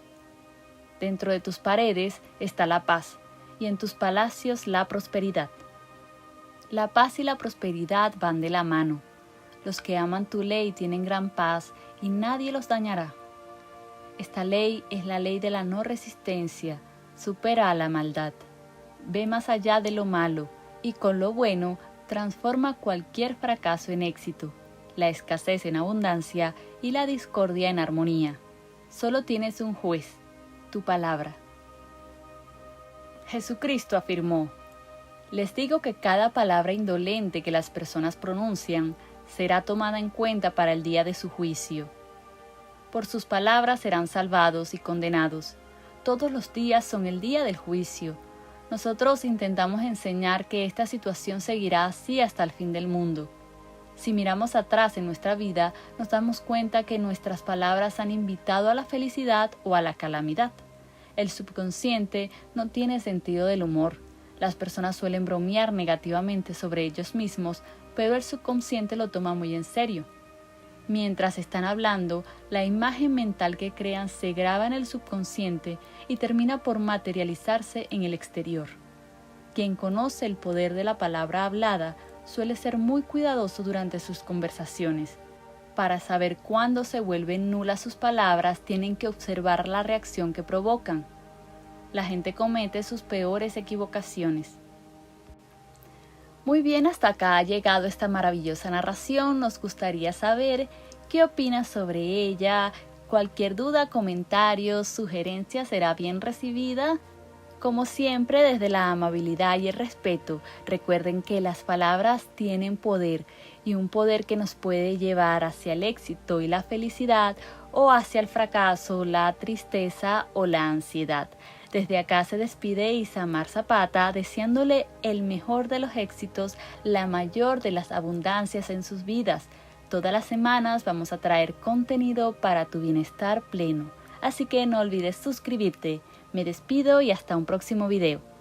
Dentro de tus paredes está la paz, y en tus palacios la prosperidad. La paz y la prosperidad van de la mano. Los que aman tu ley tienen gran paz, y nadie los dañará. Esta ley es la ley de la no resistencia, supera a la maldad. Ve más allá de lo malo, y con lo bueno transforma cualquier fracaso en éxito, la escasez en abundancia y la discordia en armonía. Solo tienes un juez, tu palabra. Jesucristo afirmó: les digo que cada palabra indolente que las personas pronuncian será tomada en cuenta para el día de su juicio. Por sus palabras serán salvados y condenados. Todos los días son el día del juicio. Nosotros intentamos enseñar que esta situación seguirá así hasta el fin del mundo. Si miramos atrás en nuestra vida, nos damos cuenta que nuestras palabras han invitado a la felicidad o a la calamidad. El subconsciente no tiene sentido del humor. Las personas suelen bromear negativamente sobre ellos mismos, pero el subconsciente lo toma muy en serio. Mientras están hablando, la imagen mental que crean se graba en el subconsciente y termina por materializarse en el exterior. Quien conoce el poder de la palabra hablada suele ser muy cuidadoso durante sus conversaciones. Para saber cuándo se vuelven nulas sus palabras, tienen que observar la reacción que provocan. La gente comete sus peores equivocaciones. Muy bien, hasta acá ha llegado esta maravillosa narración. Nos gustaría saber qué opinas sobre ella. Cualquier duda, comentario, sugerencia será bien recibida. Como siempre, desde la amabilidad y el respeto, recuerden que las palabras tienen poder y un poder que nos puede llevar hacia el éxito y la felicidad o hacia el fracaso, la tristeza o la ansiedad. Desde acá se despide Isamar Zapata deseándole el mejor de los éxitos, la mayor de las abundancias en sus vidas. Todas las semanas vamos a traer contenido para tu bienestar pleno. Así que no olvides suscribirte. Me despido y hasta un próximo video.